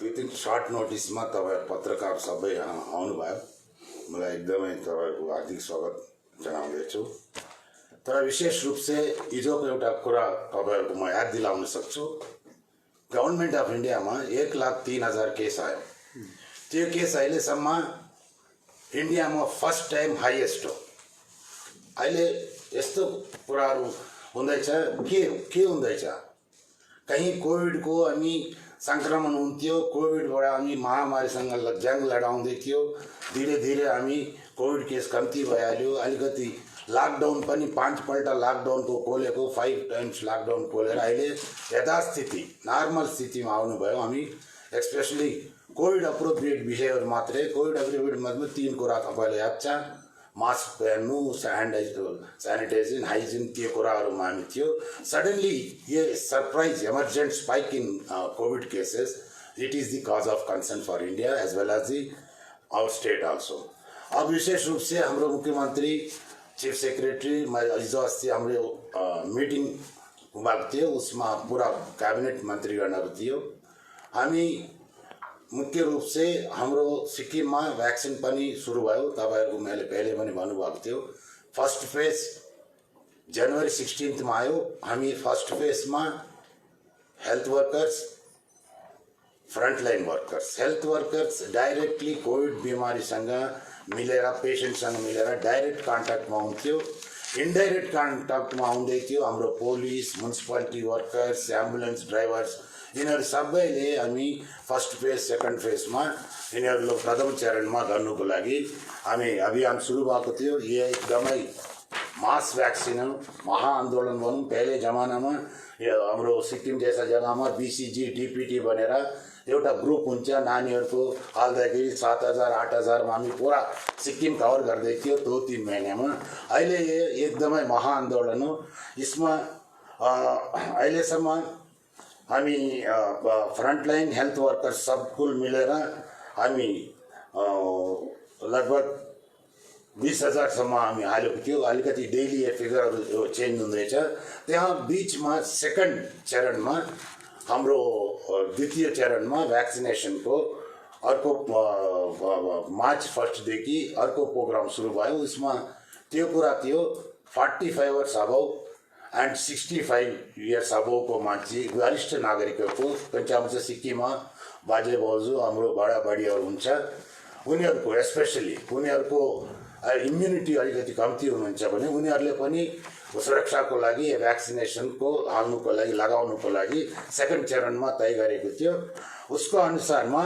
Within short नोटिसमा तपाईँ पत्रकार सबै यहाँ आउनुभयो। मलाई एकदमै तपाईँको हार्दिक स्वागत जनाउँदैछु। तर विशेष रूप से हिजोको एउटा कुरा तपाईँहरूको म याद दिलाउन सक्छु। गभर्नमेन्ट अफ इन्डियामा 1,03,000 केस आयो। त्यो केस अहिलेसम्म इन्डियामा फर्स्ट टाइम हाइएस्ट हो। अहिले यस्तो कुराहरू हुँदैछ, के हुँदैछ, कहीं कोभिडको हामी संक्रमण हुन्थ्यो, कोभिडबाट हामी महामारीसँग जंग लडाउँदै थियो, धीरे धीरे हामी कोभिड केस कम्ती भइहाल्यो। अलिकति लकडाउन पनि 5 पल्ट लकडाउनको खोलेको, 5 टाइम्स लकडाउन खोलेर अहिले यथास्थिति नर्मल स्थितिमा आउनुभयो। हामी स्पेसली कोभिड अप्रोप्रिएट विषयहरू मात्रै, कोभिड अप्रोप्रिएट मतलब 3 कुरा तपाईँलाई याद छ, मास्क पहन्नु, सैनिटाइजिंग, हाइजिन, त्यो कुराहरूमा हामी थियो। सडनली ये surprise emergent spike in COVID cases, it is the cause of concern for India as well as the our state also. अब विशेष रूप से हाम्रो मुख्यमंत्री, चीफ सेक्रेटरी हिजो अस्ति हाम्रो मीटिंग भएको थियो, उसमा पूरा कैबिनेट मन्त्रीगणहरू थियो। हामी मुख्य रूप से हाम्रो सिक्किममा भ्याक्सिन पनि सुरु भयो। तपाईहरुको मैले पहिले पनि भन्नुभएको थियो। फर्स्ट फेज जनवरी 16 मा आयो। हामी फर्स्ट फेजमा health workers, frontline workers, health workers directly Covid बिमारीसँग मिलेर, पेशेन्टसँग मिलेर डाइरेक्ट कन्ट्याक्टमा हुन्थ्यो। इन्डाइरेक्ट कन्ट्याक्टमा आउँदै थियो हाम्रो police, municipality workers, ambulance driver's, यिनीहरू सबैले हामी फर्स्ट फेज सेकेन्ड फेजमा यिनीहरू प्रथम चरणमा गर्नुको लागि हामी अभियान सुरु भएको थियो। यो एकदमै मास भ्याक्सिन हो, महाआन्दोलन भनौँ। पहिले जमानामा हाम्रो सिक्किम जैसा जग्गामा बीसीजी डीपीटी बनेर एउटा ग्रुप हुन्छ, नानीहरूको हाल्दाखेरि 7,000 8,000मा हामी पुरा सिक्किम कभर गर्दै थियो 2-3 महिनामा। अहिले एकदमै महाआन्दोलन हो। यसमा अहिलेसम्म हामी फ्रन्टलाइन हेल्थ वर्कर्स सब कुल मिलेर हामी लगभग 20,000सम्म हामी हालेको थियो। अलिकति डेली फिगरहरू चेन्ज हुँदैछ। त्यहाँ बीचमा सेकेन्ड चरणमा हाम्रो द्वितीय चरणमा भ्याक्सिनेसनको अर्को मार्च 1 देखि अर्को प्रोग्राम सुरु भयो। उसमा त्यो कुरा थियो 45 इयर्स अबव एंड 65 इयर्स अबवको मान्छे, वरिष्ठ नागरिकहरूको, पञ्चायत चाहिँ सिक्किममा बाजे बोजू हाम्रो बडाबडीहरू हुन्छ, उनीहरूको स्पेसली उनीहरूको इम्युनिटी अलिकति कम्ती हुनुहुन्छ भने उनीहरूले पनि सुरक्षाको लागि भ्याक्सिनेसनको हाल्नुको लागि, लगाउनुको लागि सेकेन्ड चरणमा तय गरेको थियो। उसको अनुसारमा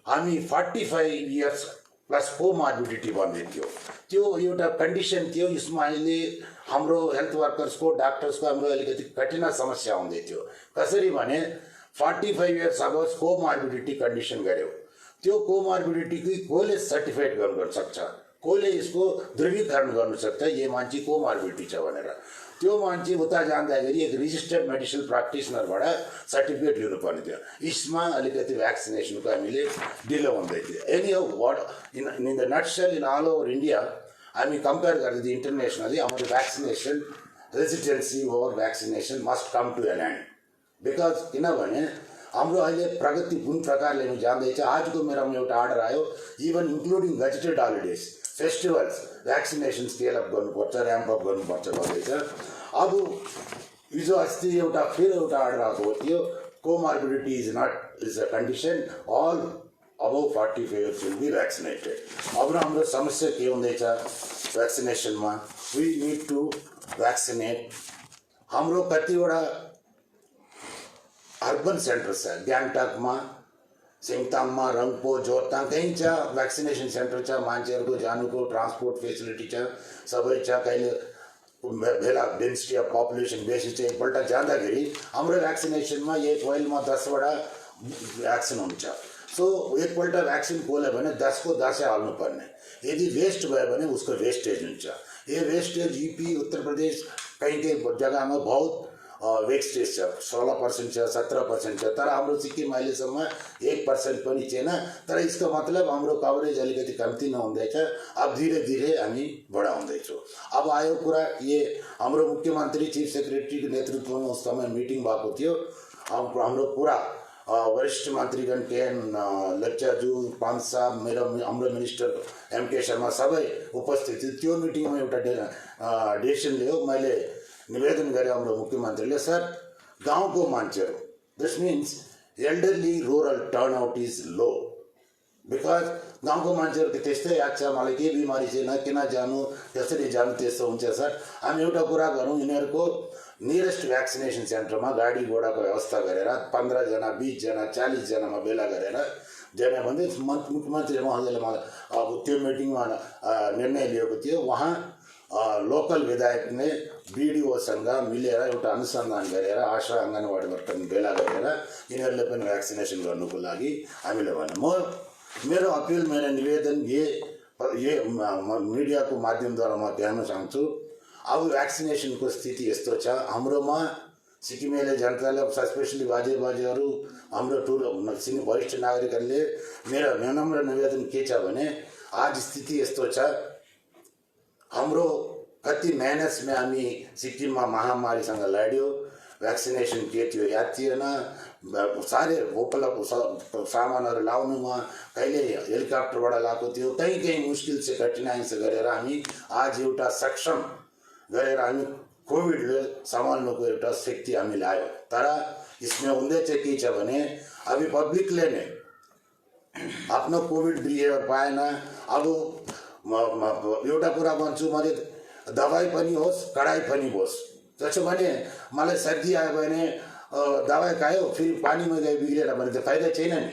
हामी 45 इयर्स प्लस कोमर्बिडिटी भन्दै थियो। त्यो एउटा कन्डिसन थियो। यसमा अहिले हाम्रो हेल्थ वर्कर्सको, डाक्टर्सको हाम्रो अलिकति कठिन समस्या हुँदै थियो। कसरी भने 45 इयर्स अब कोमर्बिडिटी कन्डिसन गर्यो। त्यो कोमर्बिडिटी कसले सर्टिफाइड गर्न सक्छ, कसले यसको ध्रुवीकरण गर्न सक्छ यो मान्छे कोमर्बिडिटी छ भनेर। त्यो मान्छे उता जाँदाखेरि एक रजिस्टर्ड मेडिकल प्र्याक्टिसनरबाट सर्टिफिकेट लिनुपर्ने थियो। यसमा अलिकति भ्याक्सिनेसनको हामीले ढिलो हुँदै थियो। Anyhow what in the nutshell in all over India हामी कम्पेयर गर्दै इन्टरनेसनली हाम्रो vaccination resistance over vaccination must come to an end. Because किनभने हाम्रो अहिले प्रगति कुन प्रकारले जाँदैछ। आजको मेरोमा एउटा अर्डर आयो, even including gazetted holidays, festivals, vaccination scale up गर्नुपर्छ, ऱ्याम्प अप गर्नुपर्छ भन्दैछ। अब हिजो अस्ति फेरि एउटा अर्डर आएको थियो, comorbidity is a condition, all above 45 years will be vaccinated. अब हाम्रो समस्या के हुँदैछ भ्याक्सिनेसनमा, वी निड टु भ्याक्सिनेट। हाम्रो कतिवटा अर्बन सेन्टर छ, ग्याङटकमा, सिङताममा, रङ्पो, जोरताङ, कहीँ छ भ्याक्सिनेसन सेन्टर छ। मान्छेहरूको जानुको ट्रान्सपोर्ट फेसिलिटी छ, सबै छ। कहिले बेला डेन्सिटी अफ पपुलेसन बेसी चाहिँ एकपल्ट जाँदाखेरि हाम्रो भ्याक्सिनेसनमा एक वाइलमा 10वटा भ्याक्सिन हुन्छ। सो एकपल्ट भ्याक्सिन खोल्यो भने 10 को 10 हाल्नुपर्ने। यदि वेस्ट भयो भने उसको वेस्टेज हुन्छ। ये वेस्टेज यूपी, उत्तर प्रदेश कहीं जग्गामा बहुत वेस्टेज छ, 16% छ, 17% छ। तर हाम्रो सिक्किम अहिलेसम्म 1% पनि छैन। तर यसको मतलब हाम्रो कभरेज अलिकति कम्ती नहुँदैछ। अब धीरे धीरे हामी बढाउँदैछौँ। अब आयो कुरा, ये हाम्रो मुख्यमन्त्री, चीफ सेक्रेटरीको नेतृत्वमा उस समय मिटिङ भएको थियो। हाम्रो पूरा वरिष्ठ मन्त्रीगण केएन लेप्चाज्यू पान साहब मेरो हाम्रो मिनिस्टर एमके शर्मा सबै उपस्थित थियो। त्यो मिटिङमा एउटा डिसिसन लियो। मैले निवेदन गरेँ हाम्रो मुख्यमन्त्रीले, सर गाउँको मान्छेहरू, this means elderly rural turnout is low, because गाउँको मान्छेहरूको त्यस्तै याद छ, मलाई केही बिमारी छैन किन जानु, त्यसरी जानु, त्यस्तो हुन्छ सर। हामी एउटा कुरा गरौँ, यिनीहरूको नियरेस्ट भ्याक्सिनेसन सेन्टरमा गाडी घोडाको व्यवस्था गरेर 15 जना 20 जना 40 जनामा बेला गरेर जाने भन्दै मुख्यमन्त्री महोदयले मलाई अब त्यो मिटिङमा निर्णय लिएको थियो। उहाँ लोकल विधायकले बिडिओसँग मिलेर एउटा अनुसन्धान गरेर आशा आँगनवाडी वर्कर बेला गरेर यिनीहरूले पनि भ्याक्सिनेसन गर्नुको लागि हामीले भन्यो। मेरो अपिल, मेरो निवेदन ये मिडियाको माध्यमद्वारा म कहन चाहन्छु, अब भ्याक्सिनेसनको स्थिति यस्तो छ हाम्रोमा। सिक्किमेली जनताले, स्पेसली बाजेहरू, हाम्रो ठुलो वरिष्ठ नागरिकहरूले मेरो विनम्र निवेदन के छ भने, आज स्थिति यस्तो छ, हाम्रो कति मेहनतमा हामी सिक्किममा महामारीसँग लड्यो, भ्याक्सिनेसन के थियो याद थिएन, साह्रै उपलब्ध सामानहरू लाउनुमा कहिले हेलिकप्टरबाट लाएको थियो, कहीँ मुस्किल से कठिनाइ से गरेर हामी आज एउटा सक्षम गरेर हामी कोभिडले सम्हाल्नुको एउटा शक्ति हामी ल्यायो। तर यसमा हुँदै चाहिँ के छ भने, अभी पब्लिकले नै आफ्नो कोभिड बिहेभियर पाएन। अब एउटा कुरा भन्छु, मैले दबाई पनि होस् कडाई पनि होस्, त्यसो भने मलाई सर्दी आयो भने दबाई खायो फेरि पानीमा गयो बिग्रेर भने त फाइदा छैन नि।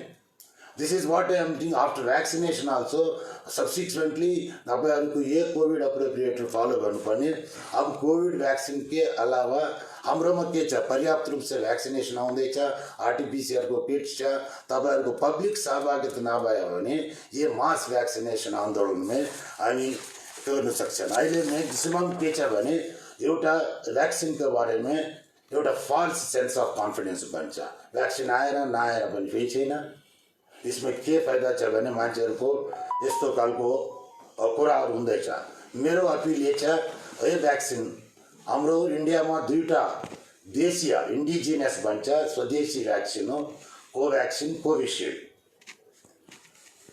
This is what I am doing after vaccination also. Subsequently तपाईँहरूको यो कोभिड अप्रोप्रिएटर फलो गर्नुपर्ने। अब कोभिड भ्याक्सिन के अलावा हाम्रोमा के छ, पर्याप्त रूप से भ्याक्सिनेसन आउँदैछ, आरटीपीसीआरको किट्स छ। तपाईँहरूको पब्लिक सहभागिता नभयो भने यो मास भ्याक्सिनेसन आन्दोलनमै हामी गर्न सक्छन्। अहिले म्याक्सिमम के छ भने, एउटा भ्याक्सिनको बारेमा एउटा फल्स सेन्स अफ कन्फिडेन्स बन्छ। भ्याक्सिन आएर नआएर पनि केही छैन। यसमा के फाइदा छ भने मान्छेहरूको यस्तो खालको कुराहरू हुँदैछ। मेरो अपिल यो छ, यो भ्याक्सिन हाम्रो इन्डियामा दुईवटा देशीय इन्डिजिनियस भन्छ स्वदेशी भ्याक्सिन हो, Covaxin, Covishield.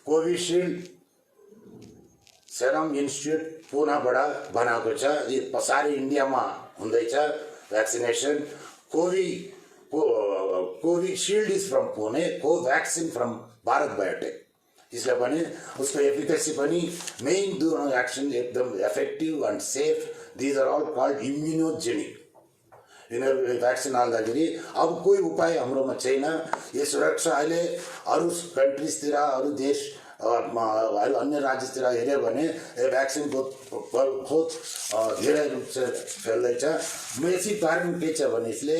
Covishield Serum Institute पुनाबाट बनाएको छ, यो सारै इन्डियामा हुँदैछ vaccination. Covishield is from Pune, Covaxin from Bharat Biotech. इसलिए पनि उसको एफिकेसी पनि मेन दोनों भ्याक्सिन एकदम effective and safe. These are all called immunogenic. यिनीहरू भ्याक्सिन हाल्दाखेरि अब कोही उपाय हाम्रोमा छैन। यो सुरक्षा अहिले अरू कन्ट्रिजतिर, अरू देश, अन्य राज्यतिर हेऱ्यो भने भ्याक्सिनको खोज धेरै रूप से फैल्दैछ। बेसी कारण के छ भने, यसले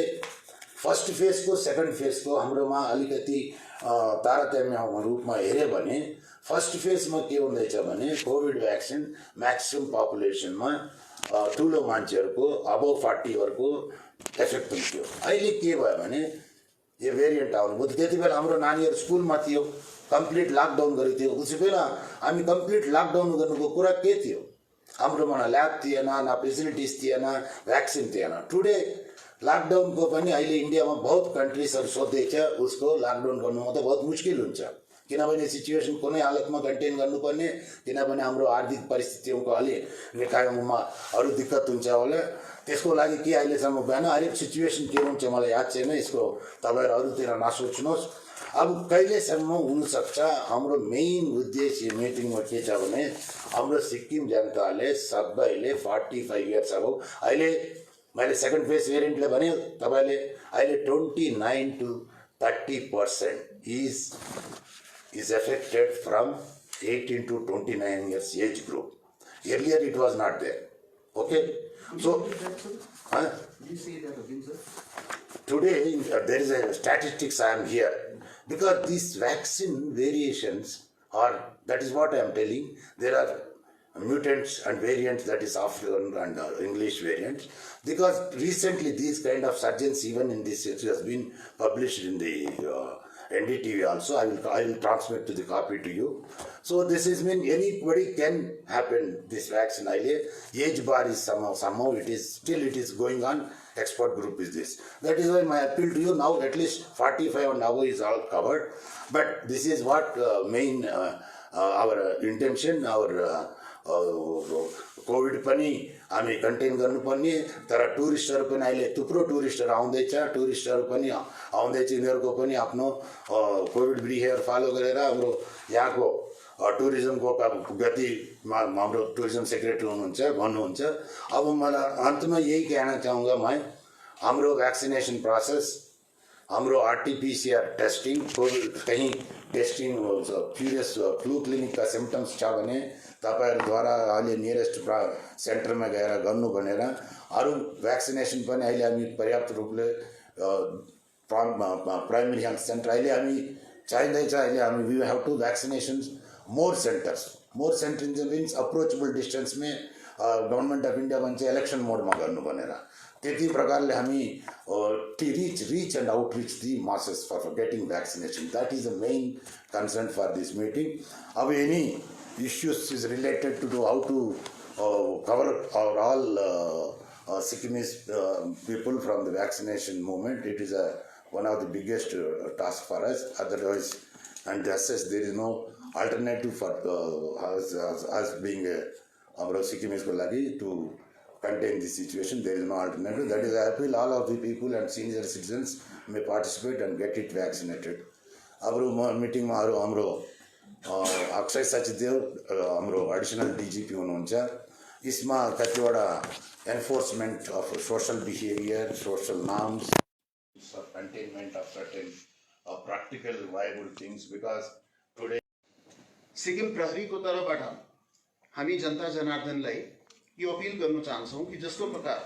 फर्स्ट फेजको सेकेन्ड फेजको हाम्रोमा अलिकति तारतम्य रूपमा हेऱ्यो भने, फर्स्ट फेजमा के हुँदैछ भने, कोभिड भ्याक्सिन म्याक्सिमम पपुलेसनमा ठुलो मान्छेहरूको अबो 40 एफेक्ट हुन्थ्यो। अहिले के भयो भने यो भेरिएन्ट आउनुभयो। त्यति बेला हाम्रो नानीहरू स्कुलमा थियो, कम्प्लिट लकडाउन गरेको थियो। उस बेला हामी कम्प्लिट लकडाउन गर्नुको कुरा के थियो, हाम्रोमा न ल्याब थिएन, न फेसिलिटिज थिएन, भ्याक्सिन थिएन। टुडे लकडाउनको पनि अहिले इन्डियामा बहुत कन्ट्रिजहरू सोध्दैछ, उसको लकडाउन गर्नुमा त बहुत मुस्किल हुन्छ, किनभने सिचुएसन कुनै हालतमा कन्टेन गर्नुपर्ने, किनभने हाम्रो आर्थिक परिस्थितिको अलि निकायमा अरू दिक्कत हुन्छ होला। त्यसको लागि के अहिलेसम्म भएन। हरेक सिचुएसन के हुन्छ मलाई याद छैन, यसको तपाईँहरू अरूतिर नसोच्नुहोस्। अब कहिलेसम्म हुनसक्छ, हाम्रो मेन उद्देश्य मिटिङमा के छ भने, हाम्रो सिक्किम जनताले सबैले 45 इयर्स अब अहिले मैले सेकेन्ड फेज भेरिएन्टले भने तपाईँले अहिले 29 to 30% is affected from 18 to 29 years age group. Earlier it was not there. Okay, so you see that again, sir? Today there is a statistics I am here, because these vaccine variations are, that is what I am telling, there are mutants and variants, that is African and English variants, because recently these kind of surgeons even in this it has been published in the NDTV also. I will transmit to the copy to you. So this is mean anybody can happen this vaccine. Age bar is somehow it is still going on. expert group is this. That is why my appeal to you now, at least 45 and above is all covered. But this is what main our intention, our covid पनि हामी content गर्नुपर्ने तर टुरिस्टहरू पनि अहिले थुप्रो टुरिस्टहरू आउँदैछ टुरिस्टहरू पनि आउँदैछ यिनीहरूको पनि आफ्नो कोभिड बिहेभियर फलो गरेर हाम्रो यहाँको टुरिज्मको गतिमा हाम्रो टुरिज्म सेक्रेटरी हुनुहुन्छ भन्नुहुन्छ अब मलाई अन्तमा यही कहना चाहूँगा मैं हाम्रो भ्याक्सिनेसन प्रोसेस हाम्रो आरटीपीसीआर टेस्टिङ कहीं टेस्टिङ फ्युरियस फ्लू क्लिनिक का सिम्टम्स छ भने तपाईहरुद्वारा अहिले नियरेस्ट सेन्टरमा गएर गर्नु भनेर अरु भ्याक्सिनेसन पनि अहिले हामी पर्याप्त रूपले प्राइमरी हेल्थ सेन्टर अहिले हामी चाहिँदैछ अहिले हामी we have to vaccinations more centres means approachable distance में गभर्नमेंट अफ इंडिया भन्छ इलेक्शन मोडमा गर्नु भनेर त्यति प्रकारले हामी reach and outreach the masses for getting vaccination. That is the main concern for this meeting. अब any issues is related to how to cover all Sikkimese people from the vaccination movement. It is one of the biggest task for us. Otherwise, and as such, there is no alternative for us being our Sikkimese ko lagi to contain this situation. There is no alternative. That is, I appeal all of the people and senior citizens may participate and get it vaccinated. Our meeting ma hamro Akshay Sachdev हाम्रो additional DGP हुनुहुन्छ इसमा कतिवटा enforcement of social behaviour social norms containment of certain practical viable things because today Sikkim प्रहरीको तर्फबाट हामी जनता जनार्दनलाई यो appeal गर्न चाहन्छौं कि जस्तो प्रकार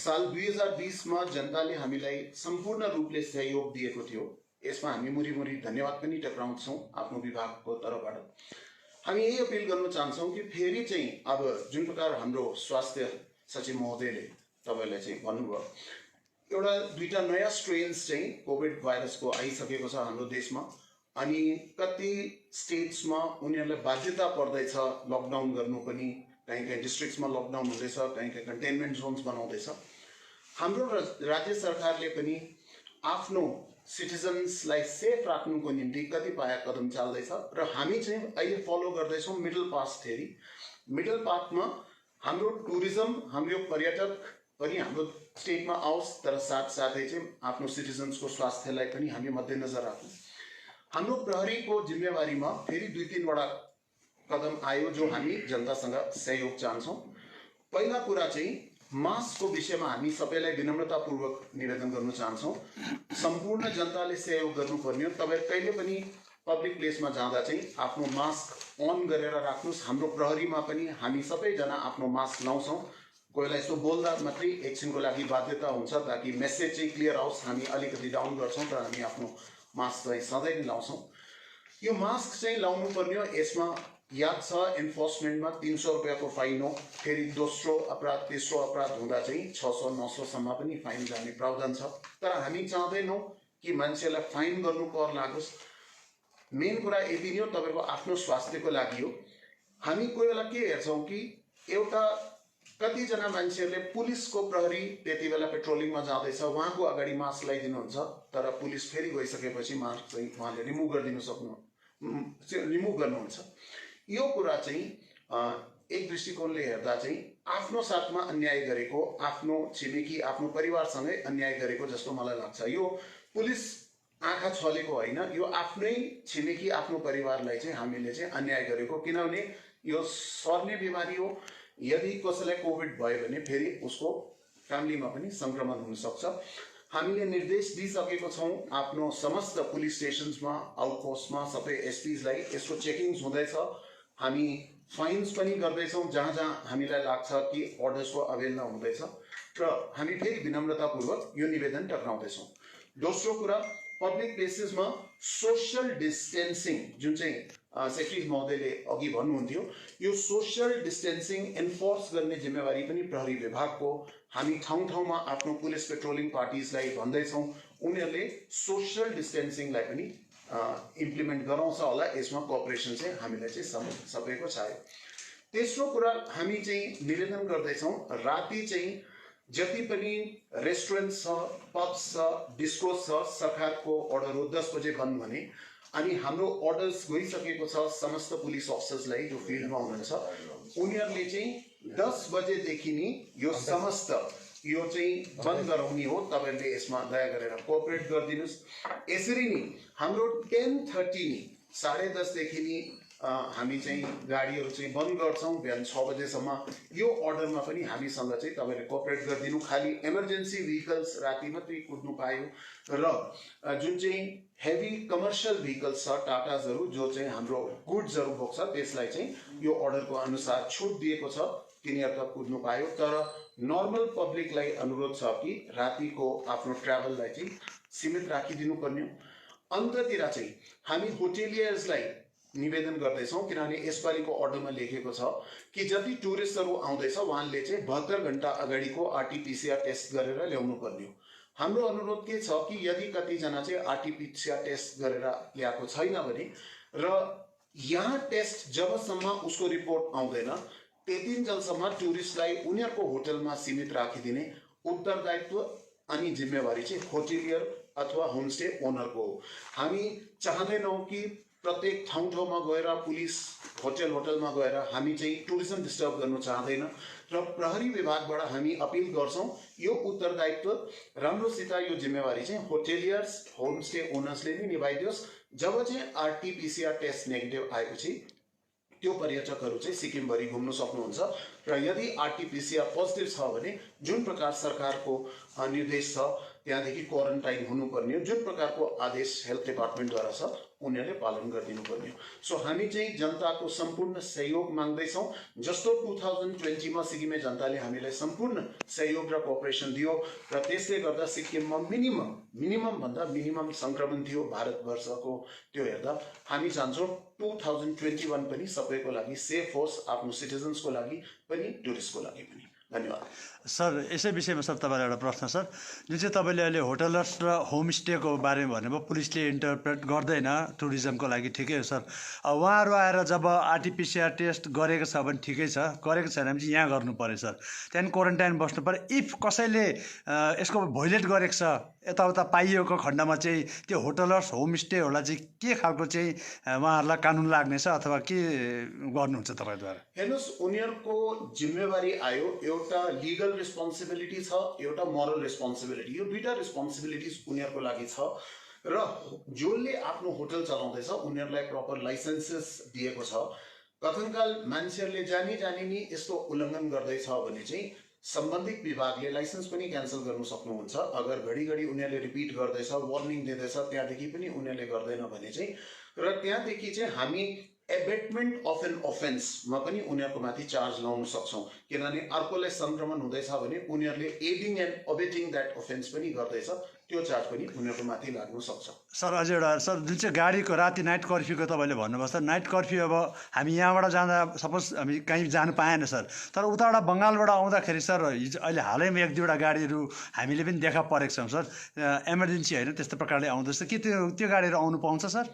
साल 2020 मा जनताले हामीलाई सम्पूर्ण रूपले सहयोग दिएको थियो यसमा हामी मुरी धन्यवाद पनि टक्राउँछौं आफ्नो विभागको तर्फबाट हामी यही अपील गर्न चाहन्छौं कि फेरि चाहिँ अब जुन प्रकार हाम्रो स्वास्थ्य सचिव महोदयले तपाईलाई चाहिँ भन्नुभयो एउटा दुईटा नयाँ स्ट्रेन्स चाहिँ कोभिड भाइरसको आइसकेको छ हाम्रो देशमा अनि कति स्टेट्समा उनीहरुलाई बाध्यता पर्दैछ लकडाउन गर्नु पनि कहीं डिस्ट्रिक्ट्समा लकडाउन हुँदैछ कहीं कन्टेनमेन्ट जोन्स बनाउँदैछ हाम्रो राज्य सरकारले पनि आफ्नो सिटिजन्सलाई सेफ राख्नुको निम्ति कतिपय कदम चाल्दैछ र हामी चाहिँ अहिले फलो गर्दैछौं मिडल पाथ थ्योरी मिडल पाथमा हाम्रो टुरिज्म हाम्रो पर्यटक पनि हाम्रो स्टेटमा आओस् तर साथसाथै चाहिँ आफ्नो सिटिजन्सको स्वास्थ्यलाई पनि हामी मध्यनजर राखौं हाम्रो प्रहरीको जिम्मेवारीमा फेरि दुई तीन वटा कदम आयो जो हामी जनतासँग सहयोग चाहन्छौं पहिला कुरा चाहिँ मास्कको विषयमा हामी सबैलाई विनम्रतापूर्वक निवेदन गर्न चाहन्छौं सम्पूर्ण जनताले सहयोग गर्नुपर्ने हो तपाईं कहिले पनि पब्लिक प्लेसमा जाँदा चाहिँ आफ्नो मास्क अन गरेर राख्नुस् हाम्रो प्रहरीमा पनि हामी सबैजना आफ्नो मास्क लाउँछौं कोहीलाई यसो बोल्दा मात्रै एकछिनको लागि बाध्यता हुन्छ ताकि मेसेज चाहिँ क्लियर आओस् हामी अलिकति डाउन गर्छौं तर हामी आफ्नो मास्क चाहिँ सधैँ नै लाउँछौं यो मास्क चाहिँ लाउनु पर्ने हो यसमा याद छ एन्फोर्समेन्टमा 300 रुपैयाँको फाइन हो फेरि दोस्रो अपराध तेस्रो अपराध हुँदा चाहिँ 600 900 सम्म पनि फाइन जाने प्रावधान छ तर हामी चाहदैनौं कि मान्छेलाई फाइन गर्नु पर लागोस् मेन कुरा यति नै हो तपाईको आफ्नो स्वास्थ्यको लागि हो हामी कोही बेला के हेर्छौं कि एउटा कति जना मान्छेहरूले पुलिसको प्रहरी त्यतिबेला पेट्रोलिङमा जाँदैछ उहाँको अगाडि मास्क लगाइदिनुहुन्छ तर पुलिस फेरि गइसकेपछि मास्क चाहिँ उहाँले रिमुभ गर्नुहुन्छ यो कुरा चाहिँ एक दृष्टिकोणले हेर्दा चाहिँ आफ्नो साथमा अन्याय गरेको आफ्नो छिमेकी आफ्नो परिवारसँगै अन्याय गरेको जस्तो मलाई लाग्छ यो पुलिस आँखा छलेको हैन यो आफ्नै छिमेकी आफ्नो परिवारलाई चाहिँ हामीले चाहिँ अन्याय गरेको किनभने यो सर्ने बिमारी हो यदि कसैलाई कोभिड भयो भने फेरि उसको फ्यामिलीमा पनि संक्रमण हुन सक्छ हामीले निर्देश दिइसकेको छौं आफ्नो समस्त पुलिस स्टेशन्समा आउटपोस्टमा सबै एसपीजलाई यसको चेकिङ्स हुँदैछ हामी फाइन्स पनि गर्दैछौं जहाँ जहाँ हामीलाई लाग्छ कि अर्डर्सको अवेल नहुँदैछ र हामी फेरि विनम्रतापूर्वक यो निवेदन टक्राउँदैछौं दोस्रो कुरा पब्लिक प्लेसेसमा सोशल डिस्टेन्सिङ जुन चाहिँ सेक्रेटरी महोदयले अघि भन्नुहुन्थ्यो यो सोशल डिस्टेन्सिङ एन्फोर्स गर्ने जिम्मेवारी पनि प्रहरी विभागको हामी ठाउँ-ठाउँमा आफ्नो पुलिस पेट्रोलिङ पार्टिजलाई भन्दैछौं उनीहरुले सोशल डिस्टेन्सिङलाई पनि इम्प्लिमेन्ट गराउँछ होला यसमा कोअपरेसन चाहिँ हामीलाई चाहिँ सबैको चाहियो तेस्रो कुरा हामी चाहिँ निवेदन गर्दैछौं राति चाहिँ जति पनि रेस्टुरेन्ट छ, पब्स छ, डिस्को छ, सरकारको अर्डर हो 10 बजे बन्द भने, अनि हाम्रो अर्डर्स गइसकेको छ समस्त पुलिस अफिसर्सलाई जो फिल्डमा हुनुहुन्छ, उनीहरूले चाहिँ 10 बजेदेखि नि यो समस्त यो चाहिँ बन्द गराउने हो। तपाईहरुले यसमा दया गरेर कोअपरेट गरिदिनुस्। यसरी नै हाम्रो 10:30 नि 10:30 देखि नि हामी चाहिँ गाडीहरू चाहिँ बन्द गर्छौं बिहान 6 बजेसम्म। यो अर्डरमा पनि हामीसँग चाहिँ तपाईहरुले कोअपरेट गरिदिनु। खाली इमर्जेन्सी भेहिकल्स राति मात्रै कुद्नु पायो र जुन चाहिँ हेभी कमर्शियल भेहिकल्स छ टाटाजहरु जो चाहिँ हाम्रो गुड्सहरु बोक्छ त्यसलाई चाहिँ यो अर्डरको अनुसार छुट दिएको छ, तिनीहरु त कुद्नु पायो। तर नर्मल पब्लिकलाई अनुरोध छ कि रातिको आफ्नो ट्राभललाई चाहिँ सीमित राखिदिनु पर्ने हो। अन्ततिर चाहिँ हामी होटेलियर्सलाई निवेदन गर्दैछौं, किनभने यसपालिको अर्डरमा लेखेको छ कि जति टुरिस्टहरु आउँदैछ उहाँले चाहिँ 72 घण्टा अगाडिको आरटीपीसीआर टेस्ट गरेर ल्याउनु पर्ने हो। हाम्रो अनुरोध के छ कि यदि कतिजना चाहिँ आरटीपीसीआर टेस्ट गरेर ल्याएको छैन भने र यहाँ टेस्ट जबसम्म उसको रिपोर्ट आउँदैन त्यतिन्जेलसम्म टुरिस्टलाई उनीहरुको होटलमा सीमित राखिदिने उत्तरदायित्व अनि जिम्मेवारी चाहिँ होटेलियर अथवा होमस्टे ओनरको हो। हामी चाहदैनौं कि प्रत्येक ठाउँमा गएर पुलिस होटलमा गएर हामी चाहिँ टुरिज्म डिस्टर्ब गर्न चाहदैन र प्रहरी विभागबाट हामी अपील गर्छौं यो उत्तरदायित्व राम्रोसित यो जिम्मेवारी चाहिँ होटेलियर्स होमस्टे ओनर्सले नै निभाइदियोस्। जब चाहिँ आरटीपीसीआर टेस्ट नेगेटिभ आएपछि त्यो पर्यटकहरु चाहिँ सिक्किमभरि घुम्न सक्नुहुन्छ र यदि आरटीपीसीआर पोजिटिभ छ भने जुन प्रकार सरकारको निर्देश छ त्यहाँदेखि क्वारेन्टाइन हुनुपर्ने हो, जुन प्रकारको आदेश हेल्थ डिपार्टमेन्टद्वारा छ उनीहरुले पालन गरिदिनु पर्ने हो। सो हामी चाहिँ जनताको सम्पूर्ण सहयोग माग्दैछौं। जस्तो 2020 मा सिक्किमे जनताले हामीलाई सम्पूर्ण सहयोग र कोअपरेसन दियो र त्यसले गर्दा सिक्किममा मिनिमम भन्दा मिनिमम संक्रमण थियो भारतवर्षको, त्यो हेर्दा हामी चाहन्छौं 2021 पनि सबैको लागि सेफ होस्, आफ्नो सिटिजन्सको लागि पनि टुरिस्टको लागि पनि। धन्यवाद सर। यसै विषयमा सर तपाईलाई एउटा प्रश्न सर, जुन चाहिँ तपाईले अहिले होटलर्स र होमस्टेको बारेमा भन्नुभयो पुलिसले इन्टरप्रेट गर्दैन टुरिज्मको लागि, ठिकै हो सर। उहाँहरू आएर जब आरटीपीसीआर टेस्ट गरेको छ भने ठिकै छ, गरेको छैन भने चाहिँ यहाँ गर्नु पर्यो सर, त्यहाँदेखि क्वारेन्टाइन बस्नु पर्यो। इफ कसैले यसको भोइलेट गरेको छ यताउता पाइएको खण्डमा चाहिँ त्यो होटलर्स होमस्टेहरूलाई चाहिँ के खालको चाहिँ उहाँहरूलाई कानुन लाग्नेछ अथवा के गर्नुहुन्छ तपाईद्वारा? हेर्नुस्, उनीहरुको जिम्मेवारी आयो, एउटा लिगल रेस्पोन्सिबिलिटी छ, एउटा मोरल रेस्पोन्सिबिलिटी, यो दुईटा रेस्पोन्सिबिलिटिज उनीहरुको लागि छ र जसले आफ्नो होटल चलाउँदैछ उनीहरुलाई प्रपर लाइसेन्सेस दिएको छ। कथनकाल मान्छेहरुले जानी नि यस्तो उल्लङ्घन गर्दैछ भने चाहिँ सम्बन्धित विभागले लाइसेन्स पनि क्यान्सल गर्न सक्नुहुन्छ। अगर घडी उनीहरुले रिपिट गर्दैछ, वार्निङ दिँदैछ, त्यहाँदेखि पनि उनीहरुले गर्दैन भने चाहिँ र त्यहाँदेखि चाहिँ हामी एबेटमेन्ट अफ एन अफेन्समा पनि उनीहरुको माथि चार्ज लाउन सक्छौं, किनभने अर्कोलाई संक्रमण हुँदैछ भने उनीहरुले एडिङ एन्ड अबेटिङ दैट अफेन्स पनि गर्दैछ, त्यो चार्ज पनि उनीहरुको माथि लाग्न सक्छ। सर अझै एउटा सर, जुन चाहिँ गाडीको राति नाइट कर्फ्यूको तपाईँले भन्नुभयो सर, नाइट कर्फ्यू अब हामी यहाँबाट जाँदा सपोज हामी कहीँ जानु पाएन सर, तर उताबाट बङ्गालबाट आउँदाखेरि सर अहिले हालैमा 1-2वटा गाडीहरू हामीले पनि देखा परेको छौँ सर, इमर्जेन्सी होइन त्यस्तो प्रकारले आउँदैछ, के त्यो गाडीहरू आउनु पाउँछ सर?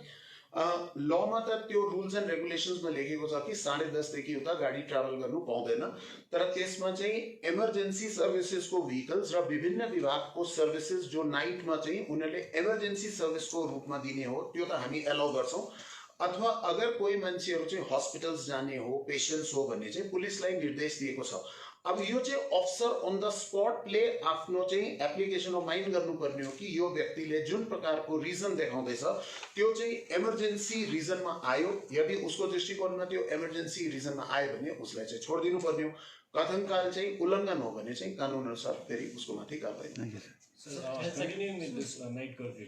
लमा त त्यो रुल्स एन्ड रेगुलेसन्समा लेखेको छ कि 10:30 देखि उता गाडी ट्राभल गर्नु पाउँदैन, तर त्यसमा चाहिँ इमर्जेन्सी सर्भिसेसको भेहिकल्स र विभिन्न विभागको सर्भिसेस जो नाइटमा चाहिँ उनीहरूले इमर्जेन्सी सर्भिसको रूपमा दिने हो त्यो त हामी एलाउ गर्छौं। अथवा अगर कोही मान्छेहरू चाहिँ हस्पिटल्स जाने हो, पेशेन्ट्स हो भने चाहिँ पुलिसलाई निर्देश दिएको छ। अब यो चाहिँ अफिसर अन द स्पटले आफ्नो चाहिँ एप्लिकेसन माइन्ड गर्नुपर्ने हो कि यो व्यक्तिले जुन प्रकारको रिजन देखाउँदैछ त्यो चाहिँ इमर्जेन्सी रिजनमा आयो, यदि उसको दृष्टिकोणमा त्यो इमर्जेन्सी रिजनमा आयो भने उसलाई चाहिँ छोडिदिनु पर्ने हो। कथनकाल चाहिँ उल्लङ्घन हो भने चाहिँ कानुन अनुसार फेरि उसको माथि कारबाही। Continuing with this night curfew,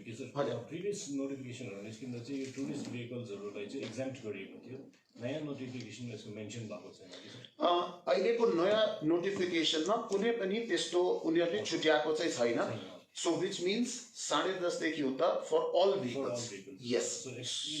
previous notification निस्किँदा चाहिँ यो टुरिस्ट भेहिकल्सहरूलाई चाहिँ एक्जाम्प्ट गरिएको थियो, नयाँ नोटिफिकेसन यसको मेन्सन भएको छैन कि सर? अहिलेको नयाँ नोटिफिकेसनमा कुनै पनि त्यस्तो उनीहरूले छुट्याएको चाहिँ छैन। So which means 10:30 देखि उता for all vehicles. Yes.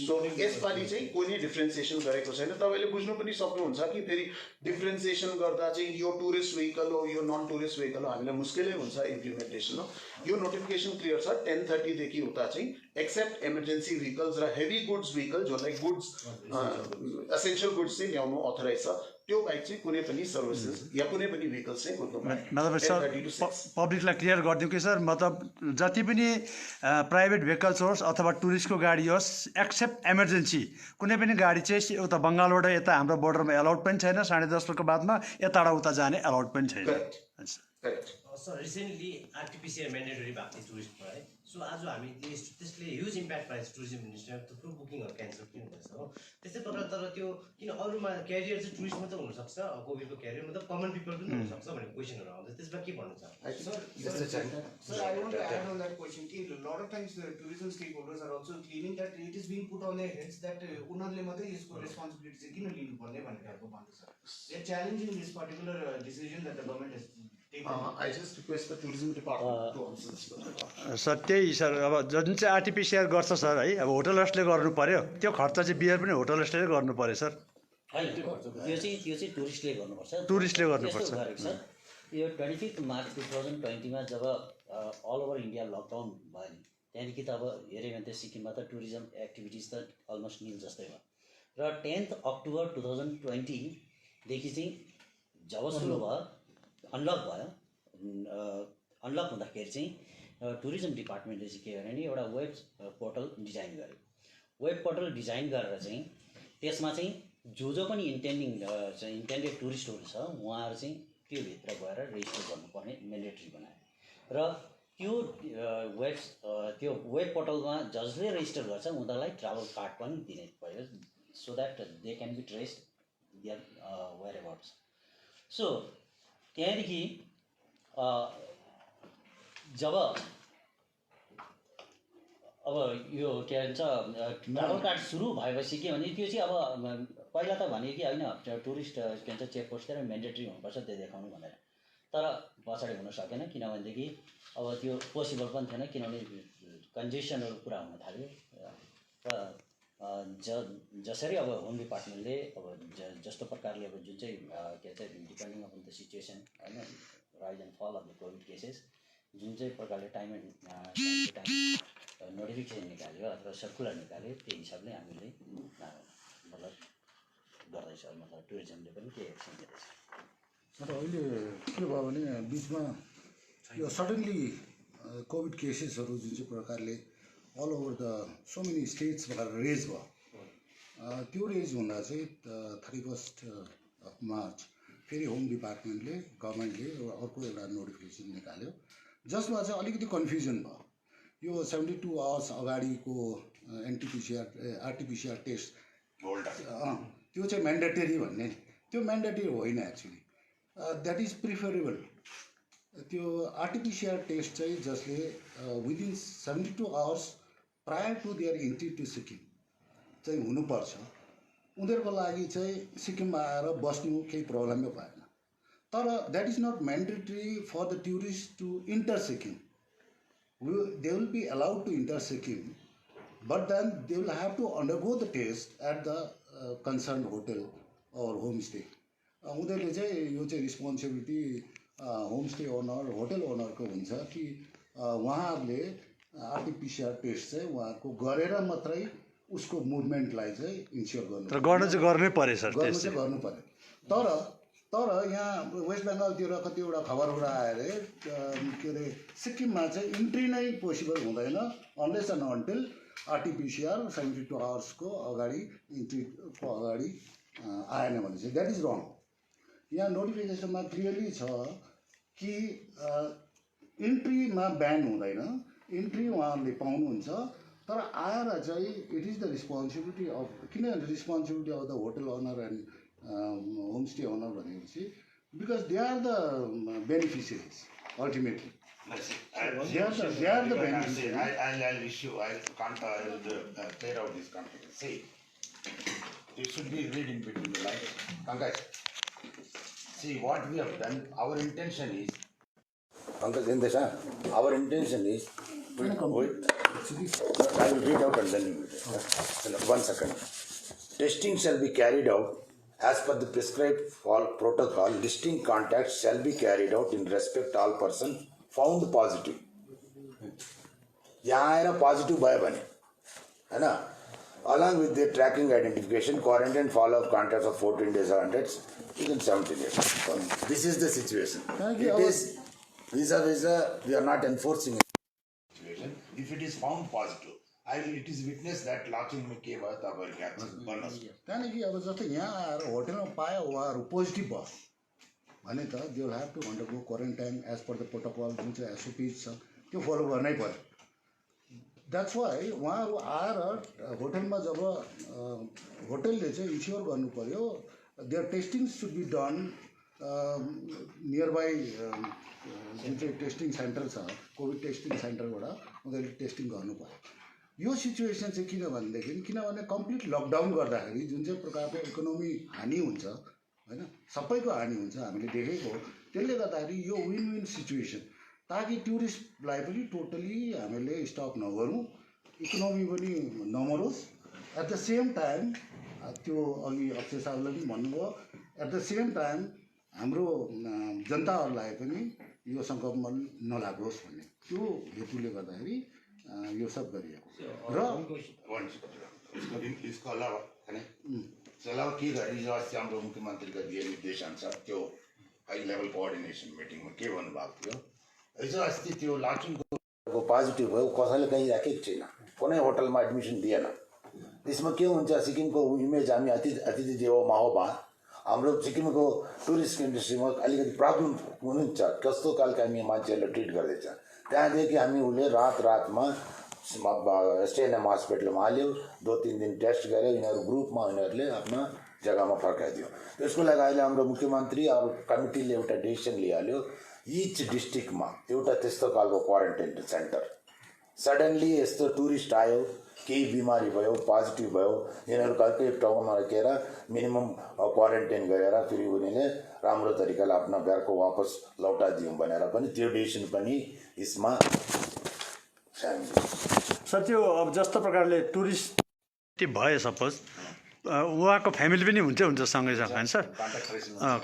So यसपालि चाहिँ कुनै डिफरेन्सिएसन गरेको छैन। तपाईले बुझ्नु पनि सक्नुहुन्छ कि फेरि डिफरेन्सिएसन गर्दा चाहिँ यो टुरिस्ट भेहिकल हो, यो नन टुरिस्ट भेहिकल हो, हामीलाई मुस्किलै हुन्छ इम्प्लिमेन्टेसन हो। यो नोटिफिकेसन क्लियर छ 10:30 देखि उता चाहिँ एक्सेप्ट इमर्जेन्सी भेहिकल्स र हेभी गुड्स भेहिकल जसलाई गुड्स एसेन्शियल गुड्स चाहिँ ल्याउनु अथोराइज छ त्यो बाइक चाहिँ कुनै पनि सर्भिसेस या कुनै पनि भेहिकल्स चाहिँ कुद्नु मतलब सर 10:30 to 6 पब्लिकलाई क्लियर गरिदिउँ कि सर मतलब जति पनि प्राइभेट भेहिकल्स होस् अथवा टुरिस्टको गाडी होस् एक्सेप्ट इमर्जेन्सी कुनै पनि गाडी चाहिँ उता बङ्गालबाट यता हाम्रो बोर्डरमा एलाउड पनि छैन 10:30 बादमा यताबाट उता जाने एलाउड पनि छैन। Correct correct sir recently RT-PCR mandatory भएको थियो टुरिस्टमा है सो आज हामी त्यसले ह्युज इम्प्याक्ट पाएछ टुरिज्म मिनिस्टर थुप्रो बुकिङहरू क्यान्सल किन भएछ हो त्यस्तै प्रकार तर त्यो किन अरूमा क्यारियर चाहिँ टुरिस्ट मात्रै हुनसक्छ कोभिडको क्यारियर मतलब कमन पिपल पनि हुनसक्छ भन्ने क्वेसनहरू आउँछ त्यसमा के भन्नु छ Sir, I want to add on that question. A lot of times the tourism stakeholders are also claiming that it is being put on their heads that उनीहरूले मात्रै यसको responsibility चाहिँ किन लिनुपर्ने भन्ने खालको भन्छ sir. They are challenging this particular decision that the government has taken. I just request the tourism department to answer this question. Sir त्यही सर अब जुन चाहिँ आरटिपिसिआर गर्छ सर है अब होटलर्सले गर्नु पर्यो त्यो खर्च चाहिँ बियर पनि होटलर्सले गर्नु पर्यो सर। होइन त्यो चाहिँ टुरिस्टले गर्नुपर्छ टुरिस्टले गर्नुपर्छ। यस्तो गरेको छ यो 25 मार्च 2020 मा जब अल ओभर इन्डिया लकडाउन भयो नि त्यहाँदेखि त अब हेऱ्यो भने त सिक्किममा त टुरिज्म एक्टिभिटिज त अलमोस्ट निल जस्तै भयो र 10 अक्टोबर 2020 देखि चाहिँ जब सुरु भयो अनलक भयो अनलक हुँदाखेरि चाहिँ टुरिज्म डिपार्टमेन्टले चाहिँ के गर्यो भने एउटा वेब पोर्टल डिजाइन गर्यो। वेब पोर्टल डिजाइन गरेर चाहिँ त्यसमा चाहिँ जो पनि इन्टेन्डेड टुरिस्टहरू छ उहाँहरू चाहिँ त्योभित्र गएर रेजिस्टर गर्नुपर्ने मेन्डेटरी बनायो र त्यो वेब पोर्टलमा जसले रेजिस्टर गर्छ उनीहरूलाई ट्राभल कार्ड पनि दिने भयो so that they can be traced their whereabouts. So त्यहाँदेखि जब अब यो के भन्छ ट्राभल कार्ड सुरु भएपछि के भने त्यो चाहिँ अब पहिला त भने कि होइन टुरिस्ट के भन्छ चेकपोस्टतिर मेन्डेटरी हुनुपर्छ त्यो देखाउनु भनेर तर पछाडि हुन सकेन किनभनेदेखि अब त्यो पोसिबल पनि थिएन किनभने कन्जेसनहरू पुरा हुन थाल्यो र जसरी अब होम डिपार्टमेन्टले अब जस्तो प्रकारले अब जुन चाहिँ के भन्छ डिपेन्डिङ अपन द सिचुएसन होइन राइज एन्ड फल अफ द कोभिड केसेस जुन चाहिँ प्रकारले टाइम नोटिफिकेसन निकाल्यो अथवा सर्कुलर निकाल्यो त्यही हिसाबले हामीले मतलब गर्दैछ मतलब टुरिज्मले पनि के एक्सन लिँदैछ। तर अहिले के भयो भने बिचमा यो सडनली कोभिड केसेसहरू जुन चाहिँ प्रकारले all over the so many स्टेट्सबाट रेज भयो त्यो रेज हुँदा चाहिँ 31 मार्च फेरि होम डिपार्टमेन्टले गभर्मेन्टले अर्को एउटा नोटिफिकेसन निकाल्यो जसमा चाहिँ अलिकति कन्फ्युजन भयो यो 72 आवर्स अगाडिको आरटिपिसिआर टेस्ट त्यो चाहिँ म्यान्डेटरी भन्ने त्यो म्यान्डेटरी होइन एक्चुली द्याट इज प्रिफरेबल त्यो आरटिपिसिआर टेस्ट चाहिँ जसले within 72 hours prior to their entry to Sikkim चाहिँ हुनुपर्छ उनीहरूको लागि चाहिँ सिक्किममा आएर बस्नु केही प्रब्लमै भएन तर that is not mandatory for the tourist to enter Sikkim they will be allowed to enter Sikkim but then they will have to undergo the test at the concerned hotel or homestay. उनीहरूले चाहिँ यो चाहिँ responsibility homestay owner hotel ओनरको हुन्छ कि उहाँहरूले RT-PCR test चाहिँ उहाँहरूको गरेर मात्रै उसको मुभमेन्टलाई चाहिँ इन्स्योर गर्नु गर्नै पर्यो सर गर्नु पर्यो तर यहाँ वेस्ट बेङ्गालतिर कतिवटा खबरहरू आएर के अरे सिक्किममा चाहिँ इन्ट्री नै पोसिबल हुँदैन अनलेस एन्ड अन्टिल आरटिपिसिआर 72 आवर्सको अगाडि इन्ट्रीको अगाडि आएन भने चाहिँ द्याट इज रङ। यहाँ नोटिफिकेसनमा क्लियरली छ कि इन्ट्रीमा ब्यान हुँदैन इन्ट्री उहाँहरूले पाउनुहुन्छ तर आएर चाहिँ it is the responsibility of किन responsibility of the hotel owner and homestay owner भनेपछि because they are the beneficiaries ultimately. They are the beneficiaries. I'll issue. I'll clear out this conflict. See, it should be read in between the lines. Pankaj, see what we have done. Our intention is. Pankaj, in this, our intention is. Wait. I will read out and then you read. 1 second. Testing shall be carried out. As per the prescribed protocol, listing contacts shall be carried out in respect all persons found positive. यहाँ आएर positive भयो भने हैन along with the tracking identification, quarantine follow-up contacts of 14 days or 100, even 17 days. This is the situation. It is visa, we are not enforcing it. Situation. If it is found positive, it is witnessed that locking में के भयो तपाईहरु याद गर्नुस् त्यहाँदेखि अब जस्तै यहाँ आएर होटलमा पायो उहाँहरू पोजिटिभ भयो भने त they will have to undergo quarantine as per the protocol जुन चाहिँ एसओपी छ त्यो फलो गर्नै पर्यो द्याट्स वाइ उहाँहरू आएर होटलमा जब होटलले चाहिँ इन्स्योर गर्नु पर्यो their testing should be done nearby जुन चाहिँ टेस्टिङ सेन्टर छ कोभिड टेस्टिङ सेन्टरबाट उनीहरूले टेस्टिङ गर्नु पर्यो यो सिचुएसन चाहिँ किनभने कम्प्लिट लकडाउन गर्दाखेरि जुन चाहिँ प्रकारको इकोनोमी हानि हुन्छ हैन सबैको हानि हुन्छ हामीले देखेको त्यसले गर्दाखेरि यो विन विन सिचुएसन ताकि टुरिस्टलाई पनि टोटली हामीले स्टप नगरौँ इकोनोमी पनि नमरोस् एट द सेम टाइम त्यो अघि अक्षय साहबले पनि भन्नुभयो एट द सेम टाइम हाम्रो जनताहरूलाई पनि यो सङ्कटमा नलागोस् भन्ने त्यो हेतुले गर्दाखेरि यो सब गरिएको र इसको अलावा के गरी हिजो अस्ति हाम्रो मुख्यमन्त्रीका दिए निर्देशानुसार त्यो हाई लेभल कोअर्डिनेसन मिटिङमा के भन्नुभएको थियो हिजो अस्ति त्यो लकिङको पोजिटिभ भयो कसैले कहीँ राखेको छैन कुनै होटलमा एडमिसन दिएन त्यसमा के हुन्छ सिक्किमको इमेज हामी अतिथि देवो भव हाम्रो सिक्किमको टुरिस्ट इन्डस्ट्रीमा अलिकति प्रब्लम हुनुहुन्छ कस्तो खालको हामी मान्छेहरूलाई ट्रिट गर्दैछ त्यहाँदेखि हामी उसले रातमा एसटिएनएम हस्पिटलमा हाल्यो 2-3 दिन टेस्ट गर्यो यिनीहरू ग्रुपमा यिनीहरूले आफ्नो जग्गामा फर्काइदियो त्यसको लागि अहिले हाम्रो मुख्यमन्त्री अरू कमिटीले एउटा डिसिसन लिइहाल्यो इच डिस्ट्रिक्टमा एउटा त्यस्तो खालको क्वारेन्टाइन सेन्टर सडनली यस्तो टुरिस्ट आयो केही बिमारी भयो पोजिटिभ भयो यिनीहरू कतै ठाउँमा राखेर मिनिमम क्वारेन्टाइन गरेर फेरि उनीहरूले राम्रो तरिकाले आफ्नो घरको वापस लौटादिउँ भनेर पनि त्यो डिसिसन पनि यसमा सर त्यो अब जस्तो प्रकारले टुरिस्ट भयो सपोज उहाँको फ्यामिली पनि हुन्छ सँगै होइन सर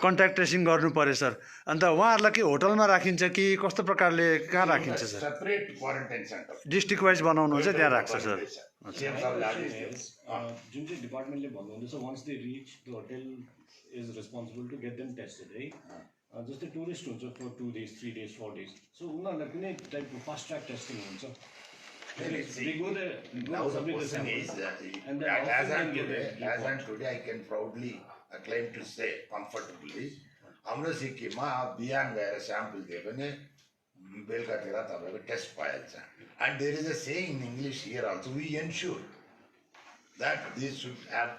कन्ट्याक्ट ट्रेसिङ गर्नु पर्यो सर अन्त उहाँहरूलाई के होटलमा राखिन्छ कि कस्तो प्रकारले कहाँ राखिन्छ sir separate quarantine centre district wise बनाउनुहुन्छ त्यहाँ राख्छ सर जुन चाहिँ डिपार्टमेन्टले भन्नुहुँदैछ once they reach the hotel is responsible to get them tested है जस्तै टुरिस्ट हुन्छ for 2 days 3 days 4 days so उनीहरूलाई कुनै टाइपको फास्ट ट्र्याक टेस्टिङ हुन्छ Now the question is that as on today, I can proudly claim to say comfortably, हाम्रो सिक्किममा बिहान गएर स्याम्पल दियो भने बेलुकातिर तपाईँको टेस्ट पाइहाल्छ and there is a saying in English here also we ensure that this should have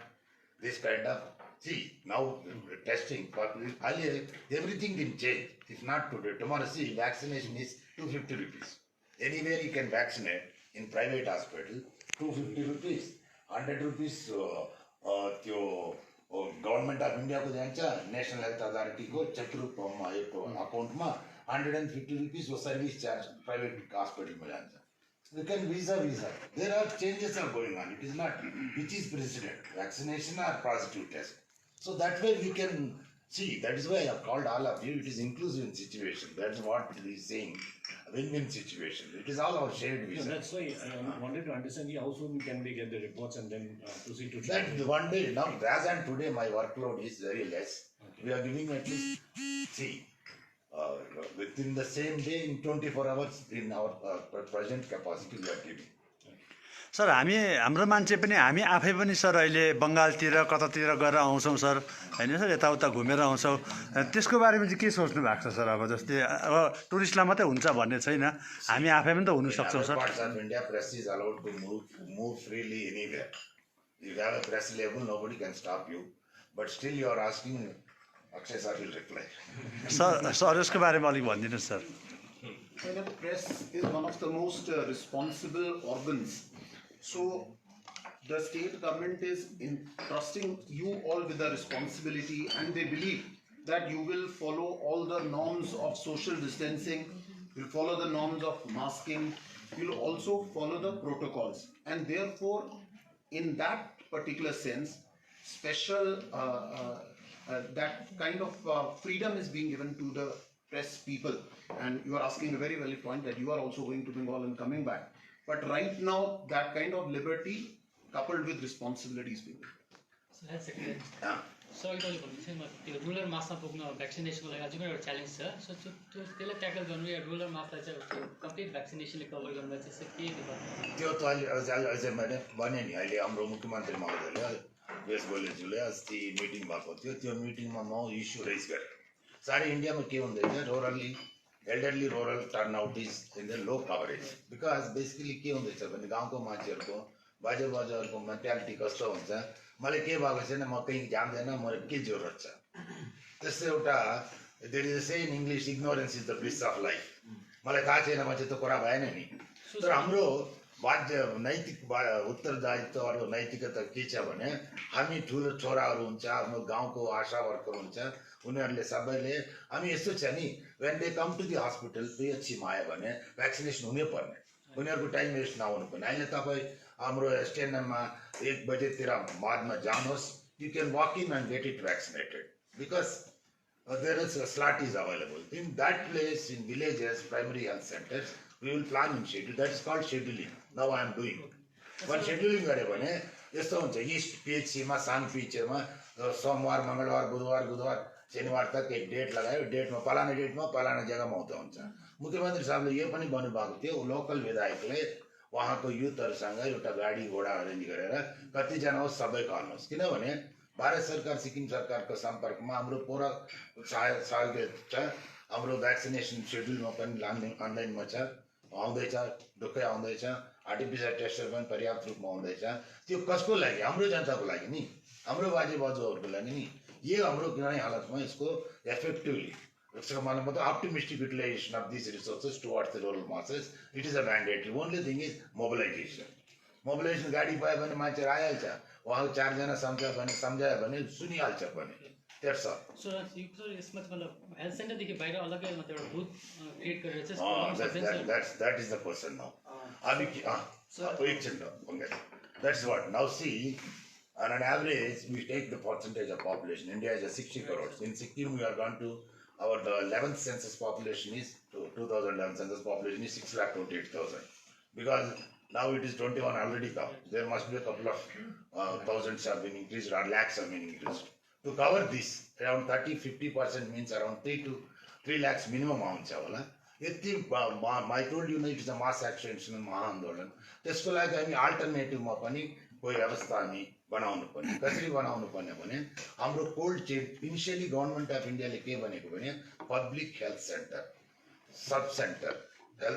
this kind of see now testing अहिले everything can change if not today tomorrow see vaccination is 250 rupees anywhere you can vaccinate in private hospital 250 rupees 100 rupees त्यो government of इन्डियाको जान्छ national health अथोरिटीको check रूपमा यो अकाउन्टमा 150 rupees वो service charge private हस्पिटलमा जान्छ you can visa there are changes are going on it is not which is precedent vaccination or positive test so that way we can see that is why I have called all of you it is inclusive situation that's what he is saying win-win situation it is all our shared vision that's why I wanted to understand how soon can we get the reports and then proceed to that one day now as and today my workload is very less we are giving at least see within the same day in 24 hours in our present capacity we are giving sir हाम्रो मान्छे पनि हामी आफै पनि sir अहिले बङ्गालतिर कतातिर गएर आउँछौँ सर होइन सर यताउता घुमेर आउँछौँ त्यसको बारेमा चाहिँ के सोच्नु भएको छ सर अब जस्तै अब टुरिस्टलाई मात्रै हुन्छ भन्ने छैन हामी आफै पनि त हुन सक्छौँ sir parts of India press is allowed to move freely anywhere if you have a press label nobody can stop you but still you are asking Akshay sir will reply sir यसको बारेमा अलिक भनिदिनुहोस् sir The press is one of the most responsible organs. So the state government is entrusting you all with the responsibility and they believe that you will follow all the norms of social distancing, you'll follow the norms of masking, you'll also follow the protocols. And therefore, in that particular sense, special that kind of freedom is being given to the press people. And you are asking a very valid point that you are also going to Bengal and coming back. But right now, that kind of liberty coupled with responsibilities will be. So अघि तपाईँले भन्नु म त्यो rural मासमा पुग्न भ्याक्सिनेसनको लागि अझै पनि एउटा च्यालेन्ज छ सो त्यसलाई ट्याकल गर्नु या रुरल मासलाई चाहिँ त्यो कम्प्लिट भ्याक्सिनेसनले कभर गर्नुलाई चाहिँ के त्यो त अहिले मैले भने नि अहिले हाम्रो मुख्यमन्त्री महोदयले यस गोलेज्यूले अस्ति मिटिङ भएको थियो त्यो मिटिङमा म इस्यु रेज गरेँ सारै इन्डियामा के हुँदैछ elderly rural turnout is in the low coverage because basically के हुँदैछ भने गाउँको मान्छेहरूको बाजे बाजेहरूको मेन्टालिटी कस्तो हुन्छ मलाई के भएको छैन म कहीँ जान्दैन मलाई के जरुरत छ त्यस्तो एउटा there is a say in English ignorance is the bliss of life मलाई थाहा छैन मान्छे त कुरा भएन नि तर हाम्रो बाध्य नैतिक उत्तरदायित्व अरू नैतिकता के छ भने हामी ठुलो छोराहरू हुन्छ हाम्रो गाउँको आशा वर्कर हुन्छ उनीहरूले सबैले हामी यस्तो छ नि when they come to the hospital पिएचसीमा आयो भने भ्याक्सिनेसन हुनै पर्ने उनीहरूको टाइम वेस्ट नहुनु पर्ने अहिले तपाईँ हाम्रो एसटिएनएममा 1 बजेतिर बादमा जानुहोस् you can walk in and get it vaccinated because there is a slot is available. In that place, in villages, primary health centers, we will plan in schedule. That is called scheduling. Now I am doing. When scheduling गरे भने यस्तो हुन्छ east पिएचसीमा सान पिएचसीमा सोमबार मंगलबार बुधबार गुरुबार शनिबार तक एक डेट लगायो डेटमा पलाना जग्गामा हुँदा हुन्छ मुख्यमन्त्री साहबले यो पनि भन्नुभएको थियो लोकल विधायकले उहाँको युथहरुसँग एउटा गाडी घोडा अरेन्ज गरेर कतिजना होस् सबै गर्नुहोस् किनभने भारत सरकार सिक्किम सरकारको सम्पर्कमा हाम्रो पूरा सहयोग छ हाम्रो भ्याक्सिनेसन शेड्युलमा पनि अनलाइनमा छ आउँदैछ ढुक्कै आउँदैछ आर्टिफिसियल टेस्टर पनि पर्याप्त रूपमा आउँदैछ त्यो कसको लागि हाम्रो जनताको लागि नि हाम्रो बाजे बाजुहरूको लागि नि ये हाम्रो कुनै हालतमा यसको इफेक्टिभली यसको मतलब optimistic utilization of these resources towards the rural masses it is a mandatory only thing is mobilization गाडी पायो भने मान्छे आइहाल्छ वहाँ 4 जना सम्झायो भने सुनिहाल्छ पनि त्यस सो यसमा मतलब हेल्थ सेन्टरदेखि बाहिर अलग्गै मतलब एउटा बुथ क्रिएट गरेर चाहिँ that is the question now that's what now see on an average we take the percentage of population India is a 60 crores in Sikkim we are gone to our the 11th census population is 2011 census population is 6,28,000 because now it is 21 already come. There must be a couple of thousands have been increased or lakhs have been increased. To cover this, around 30-50% means around 3 lakhs minimum amount. I told you it is a mass action in Mahandolan. त्यसको लागि हामी अल्टरनेटिभमा पनि कोही व्यवस्था हामी बनाउनु पर्ने कसरी बनाउनु पर्ने भने हाम्रो cold chain initially government of इन्डियाले के भनेको भने public health centre sub centre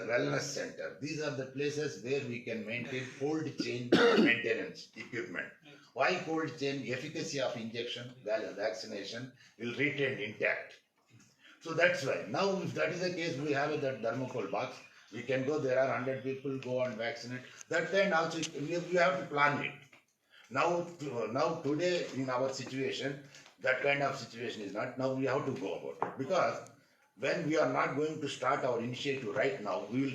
wellness center. These are the places where we can maintain cold chain maintenance equipment. Why cold chain? Efficacy of injection, vaccination will retain intact. So that's why. Now if that is the case, we have that thermocol box. We can go, there are 100 people, go and vaccinate. That kind also, we have to plan it. Now today in our situation, that kind of situation is not. Now we have to go about it. Because when we are not going to start our initiative right now, we will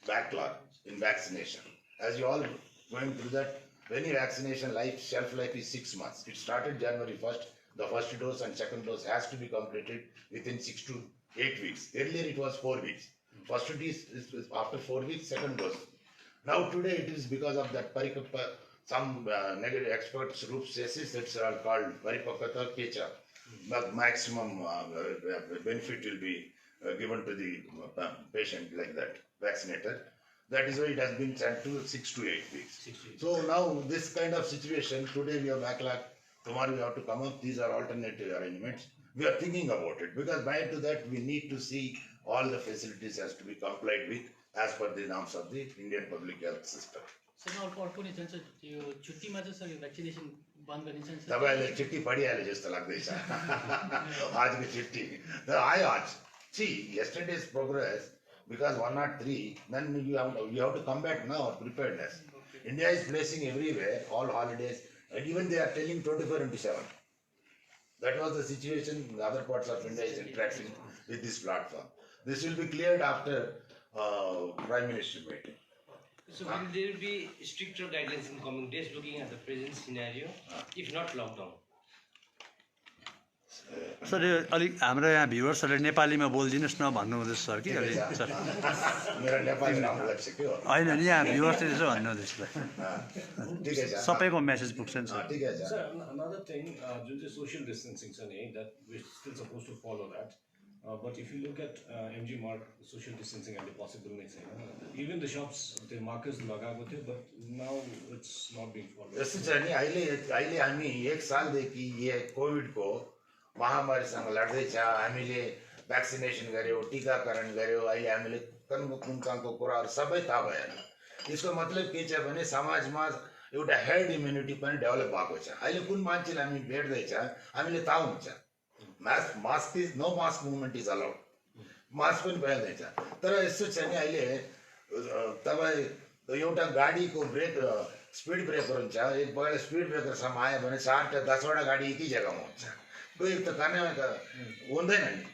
backlog in vaccination. As you all going through that, when your vaccination shelf life is 6 months. It started January 1st. The first dose and second dose has to be completed within 6 to 8 weeks. Earlier it was 4 weeks. First dose is after 4 weeks, second dose. Now today it is because of that some negative experts group says it's called Paripakata Kecha. Maximum benefit will be given to the patient like that, vaccinated. That is why it has been sent to 6 to 8 weeks. So now this kind of situation, today we have backlog, tomorrow we have to come up, these are alternative arrangements. We are thinking about it because prior to that we need to see all the facilities has to be complied with as per the norms of the Indian public health system. Sir अर्को नि चाहिँ त्यो छुट्टीमा चाहिँ sir vaccination बन्द गरिन्छ नि तपाईले चिट्ठी पढिहाले जस्तो लाग्दैछ आजको चिट्ठी आयो आज see yesterday's progress because 103 then you have to come back now preparedness. India is placing everywhere all holidays and even they are telling 24/7. That was the situation in other parts of India is interacting with this platform. This will be cleared after Prime Minister meeting. So will there be stricter guidelines in coming days looking at the present scenario, if not lockdown? Sir यो अलिक हाम्रो यहाँ भ्युवर्सहरूले नेपालीमा बोलिदिनुहोस् न भन्नुहुँदैछ sir कि अलिक sir मेरो नेपाली राम्रो लाग्छ के हो होइन नि यहाँ भ्युवर्सले यसो भन्नुहुँदैछ सर ठिकै छ सबैको मेसेज पुग्छ नि सर ठिकै छ Sir, another thing, जुन चाहिँ social distancing छ नि, that we're still supposed to follow that. But if you look at MG Mart, social distancing अहिले possible नै छैन. Even the shops, त्यो markers लगाएको थियो, but now it's not being followed. यस्तो छ नि अहिले हामी 1 सालदेखि यो कोभिडको महामारीसँग लड्दैछ हामीले भ्याक्सिनेसन गर्यो टिकाकरण गर्यो अहिले हामीले कुनकाको कुराहरू सबै थाहा भयो यसको मतलब के छ भने समाजमा एउटा हेर्ड इम्युनिटी पनि डेभलप भएको छ अहिले कुन मान्छेले हामी भेट्दैछ हामीले थाहा हुन्छ mask is no mask movement is allowed mask पनि भइहाल्दैछ तर यस्तो छ नि अहिले तपाईँ एउटा गाडीको ब्रेक स्पिड ब्रेकर हुन्छ एक बगल स्पिड ब्रेकरसम्म आयो भने 7-10वटा गाडी एकै जग्गामा हुन्छ कोही त खाना हुँदैन नि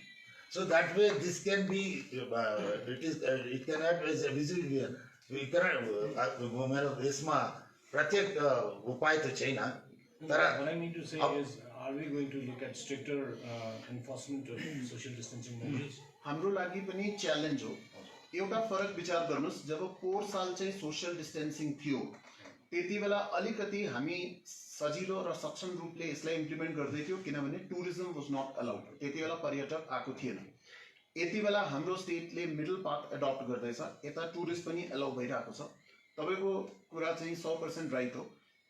so that way this can be it cannot is मेरो यसमा प्रत्येक उपाय त छैन तर What I mean to say is, are we going to look at stricter enforcement of social distancing measures? हाम्रो लागि पनि च्यालेन्ज हो एउटा फरक विचार गर्नुस् जब 4 साल चाहिँ सोशल डिस्टेन्सिङ थियो त्यति बेला अलिकति हामी सजिलो र सक्षम रूपले यसलाई इम्प्लिमेन्ट गर्दै थियौ किनभने टुरिज्म वाज नट अलाउड त्यति बेला पर्यटक आएको थिएन यति बेला हाम्रो स्टेटले मिडल पाथ एडप्ट गर्दैछ यता टुरिस्ट पनि एलाउ भइरहेको छ तपाईको कुरा चाहिँ 100% राइट हो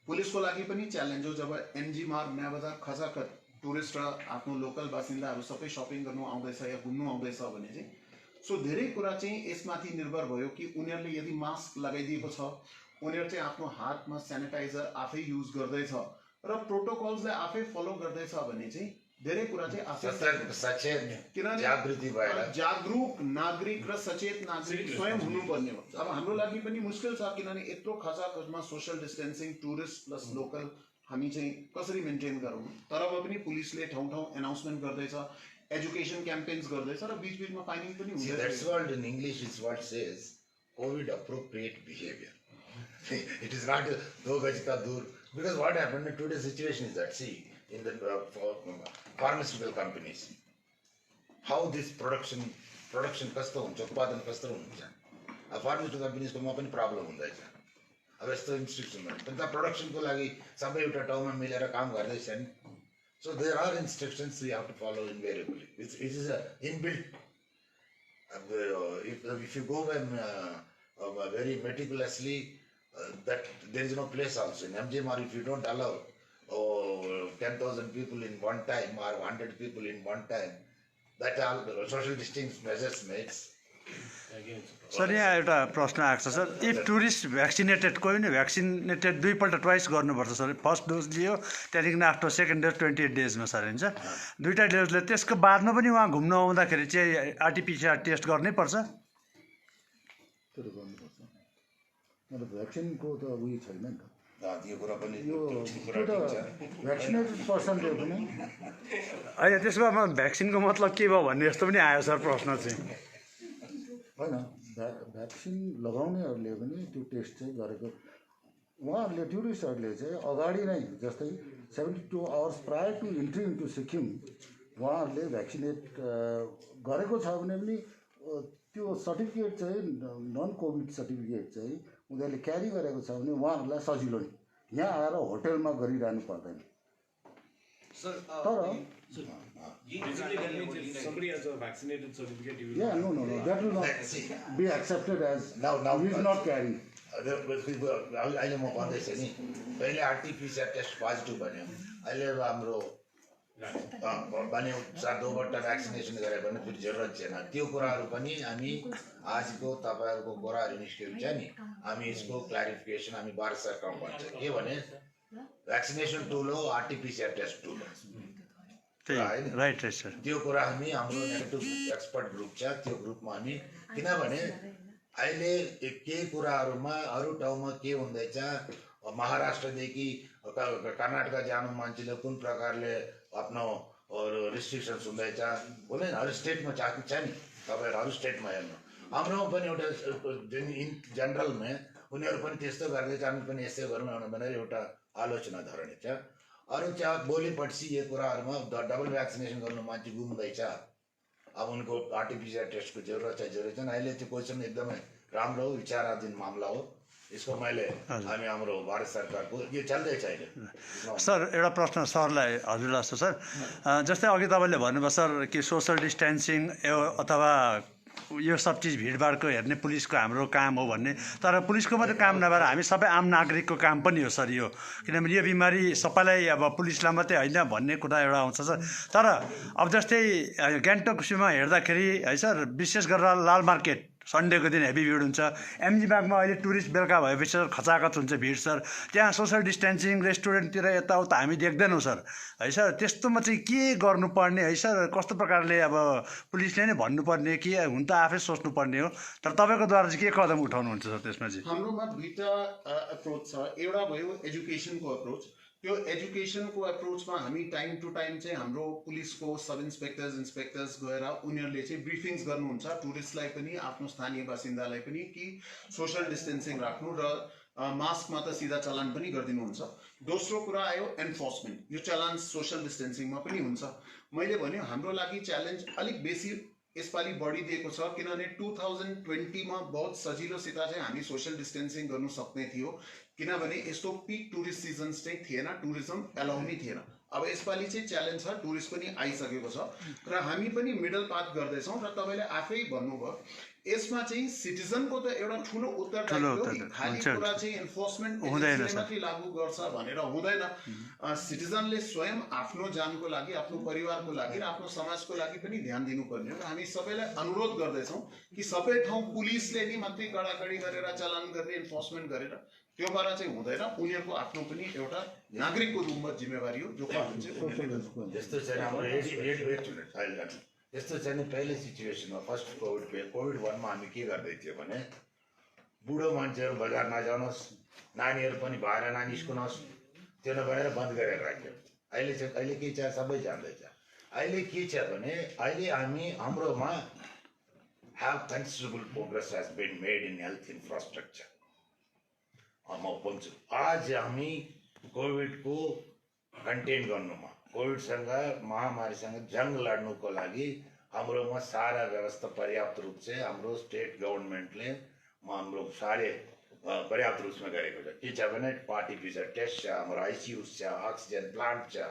पुलिसको लागि पनि च्यालेन्ज हो जब एमजी मार्ग नयाँ बजार खचाखच टुरिस्ट र आफ्नो लोकल बासिन्दाहरू सबै शपिङ गर्नु आउँदैछ या घुम्नु आउँदैछ भने चाहिँ सो धेरै कुरा चाहिँ यसमाथि निर्भर भयो कि उनीहरूले यदि मास्क लगाइदिएको छ उनीहरू चाहिँ आफ्नो हातमा सेनिटाइजर आफै युज गर्दैछ र प्रोटोकल्सलाई आफै फलो गर्दैछ भने चाहिँ धेरै कुरा चाहिँ जागरुक नागरिक र सचेत नागरिक स्वयं हुनुपर्ने हो अब हाम्रो लागि पनि मुस्किल छ किनभने यत्रो खचाखचमा social distancing tourist plus local हामी चाहिँ कसरी मेन्टेन गरौँ तर पनि पुलिसले ठाउँ ठाउँ एनाउन्समेन्ट गर्दैछ एजुकेसन क्याम्पेन्स गर्दैछ र बीचबीचमा फाइनिङ पनि See, that's what in English is what says COVID appropriate behavior. It is not do gaj ka dur because what happened in today's situation is that see in the pharmaceutical companies how this production kasto huncha उत्पादन कस्तो हुन्छ अब pharmaceutical companies को मा पनि problem हुँदैछ अब यस्तो इन्स्ट्रक्सन पनि त प्रोडक्सन को लागि सबै एउटा ठाउँमा मिलेर काम गर्दैछन् so there are instructions we have to follow invariably it is a inbuilt if you go very meticulously that there is no place also in MGMR if you don't allow 10,000 people in one time or 100 people in one time that all social distancing measures makes sir यहाँ एउटा प्रश्न आएको छ sir if tourist vaccinated कोही पनि vaccinated दुईपल्ट twice गर्नुपर्छ sir first dose लियो त्यहाँदेखि आफ्टर सेकेन्ड डोज 28 डेजमा सर हुन्छ दुईवटा डोजले त्यसको बादमा पनि उहाँ घुम्न आउँदाखेरि चाहिँ आरटिपिसिआर टेस्ट गर्नै पर्छ त्यो गर्नुपर्छ मतलब भ्याक्सिनको त उयो छैन नि त यो कुरा पनि यो भ्याक्सिनेटेड पर्सनले पनि होइन त्यसमा भ्याक्सिनको मतलब के भयो भन्ने जस्तो पनि आयो सर प्रश्न चाहिँ होइन भ्याक्सिन लगाउनेहरूले पनि त्यो टेस्ट चाहिँ गरेको उहाँहरूले टुरिस्टहरूले चाहिँ अगाडि नै जस्तै 72 hours prior to entry into Sikkim उहाँहरूले भ्याक्सिनेट गरेको छ भने पनि त्यो सर्टिफिकेट चाहिँ नन कोभिड सर्टिफिकेट चाहिँ उनीहरूले क्यारी गरेको छ भने उहाँहरूलाई सजिलो नि यहाँ आएर होटलमा गरिरहनु पर्दैन तर Basically, that means if somebody has a vaccinated certificate, you will yeah no that will not be accepted as now he is not carrying अहिले म भन्दैछु नि पहिले आरटिपिसिआर टेस्ट पोजिटिभ भन्यो अहिले अब हाम्रो भन्यो 2 भ्याक्सिनेसन गरे भने फेरि जरुरत छैन त्यो कुराहरू पनि हामी आजको तपाईँहरूको कुराहरू निस्केको छ नि हामी यसको क्ल्यारिफिकेसन हामी भारत सरकारमा भन्छ के भने भ्याक्सिनेसन टुल हो आरटिपिसिआर टेस्ट टुल हो राइट सर त्यो कुरा हामी हाम्रो नेगेटिभ एक्सपर्ट ग्रुप छ त्यो ग्रुपमा हामी किनभने अहिले केही कुराहरूमा अरू ठाउँमा के हुँदैछ महाराष्ट्रदेखि कर्नाटक जानु मान्छेले कुन प्रकारले आफ्नो रिस्ट्रिक्सन्स हुँदैछ हुँदैन हर स्टेटमा चाहनु छ नि तपाईँहरू अरू स्टेटमा हेर्नु हाम्रोमा पनि एउटा इन जेनरलमा उनीहरू पनि त्यस्तो गर्दैछ हामी पनि यस्तै गरौँ भनेर एउटा आलोचना धोరణि छ अरू चाहिँ भोलि पर्सि यो कुराहरूमा डबल भ्याक्सिनेसन गर्नु मान्छे घुम्दैछ अब उनको आरटीपीसीआर टेस्टको जरुरत छैन अहिले त्यो क्वेसन एकदमै राम्रो हो विचाराधीन मामला हो यसको मैले हामी हाम्रो भारत सरकारको यो चल्दैछ अहिले सर एउटा प्रश्न सरलाई हजुरलाई जस्तो सर जस्तै अघि तपाईँले भन्नुभयो सर कि सोसल डिस्टेन्सिङ अथवा यो सब चिज भिडभाडको हेर्ने पुलिसको हाम्रो काम हो भन्ने तर पुलिसको मात्रै काम नभएर हामी सबै आम नागरिकको काम पनि हो सर यो किनभने यो बिमारी सबैलाई अब पुलिसलाई मात्रै होइन भन्ने कुरा एउटा आउँछ सर तर अब जस्तै गान्तोकमा हेर्दाखेरि है सर विशेष गरेर लाल मार्केट सन्डेको दिन हेभी भिड हुन्छ एमजी बागमा अहिले टुरिस्ट बेलुका भएपछि सर खचाखच हुन्छ भिड सर त्यहाँ सोसल डिस्टेन्सिङ रेस्टुरेन्टतिर यताउता हामी देख्दैनौँ सर है सर त्यस्तोमा चाहिँ के गर्नुपर्ने है सर कस्तो प्रकारले अब पुलिसले नै भन्नुपर्ने कि हुन त आफै सोच्नुपर्ने हो तर तपाईँकोद्वारा चाहिँ के कदम उठाउनुहुन्छ सर त्यसमा चाहिँ हाम्रोमा दुईटा अप्रोच छ एउटा भयो एजुकेसनको अप्रोच त्यो एजुकेसनको अप्रोचमा हामी टाइम टु टाइम चाहिँ हाम्रो पुलिसको सब इन्सपेक्टर्स गएर उनीहरूले चाहिँ ब्रिफिङ्स गर्नुहुन्छ टुरिस्टलाई पनि आफ्नो स्थानीय बासिन्दालाई पनि कि सोसल डिस्टेन्सिङ राख्नु र मास्कमा त सिधा चलान पनि गरिदिनुहुन्छ दोस्रो कुरा आयो एन्फोर्समेन्ट यो चलान सोसल डिस्टेन्सिङमा पनि हुन्छ मैले भन्यो हाम्रो लागि च्यालेन्ज अलिक बेसी यसपालि बढिदिएको छ किनभने 2020मा बहुत सजिलोसित चाहिँ हामी सोसल डिस्टेन्सिङ गर्नु सक्ने थियो किनभने यस्तो पिक टुरिस्ट सिजन्स चाहिँ थिएन टुरिज्म एलाउ नै थिएन अब यसपालि चाहिँ च्यालेन्ज छ टुरिस्ट पनि आइसकेको छ र हामी पनि मिडल पाथ गर्दैछौँ र तपाईँले आफै भन्नुभयो यसमा चाहिँ सिटिजनको त एउटा ठुलो उत्तरदायित्व खाली कुरा चाहिँ एन्फोर्समेन्ट मात्रै लागू गर्छ भनेर हुँदैन सिटिजनले स्वयं आफ्नो जानको लागि आफ्नो परिवारको लागि र आफ्नो समाजको लागि पनि ध्यान दिनुपर्ने हो र हामी सबैलाई अनुरोध गर्दैछौँ कि सबै ठाउँ पुलिसले नि मात्रै कडाकडी गरेर चलान गर्ने एन्फोर्समेन्ट गरेर त्योबाट चाहिँ हुँदैन उनीहरूको आफ्नो पनि एउटा नागरिकको रूपमा जिम्मेवारी हो जो यस्तो चाहिँ हाम्रो यस्तो चाहिँ पहिलो सिचुएसनमा फर्स्ट कोभिड 1मा हामी के गर्दै थियो भने बुढो मान्छेहरू बजार नजानुहोस् नानीहरू पनि बाहिर ननिस्कनुहोस् त्यो नभएर बन्द गरेर राख्यो अहिले के छ सबै जान्दैछ अहिले के छ भने अहिले हामी हाम्रोमा have considerable progress has been made in health infrastructure म भन्छु आज हामी कोभिडको कन्टेन गर्नुमा कोभिडसँग महामारीसँग जंग लड्नुको लागि हाम्रोमा सारा व्यवस्था पर्याप्त रूप से हाम्रो स्टेट गभर्नमेन्टले हाम्रो सारे पर्याप्त रूपमा गरेको छ के छ भने आरटीपीसीआर टेस्ट छ हाम्रो आइसियुस छ अक्सिजन प्लान्ट छ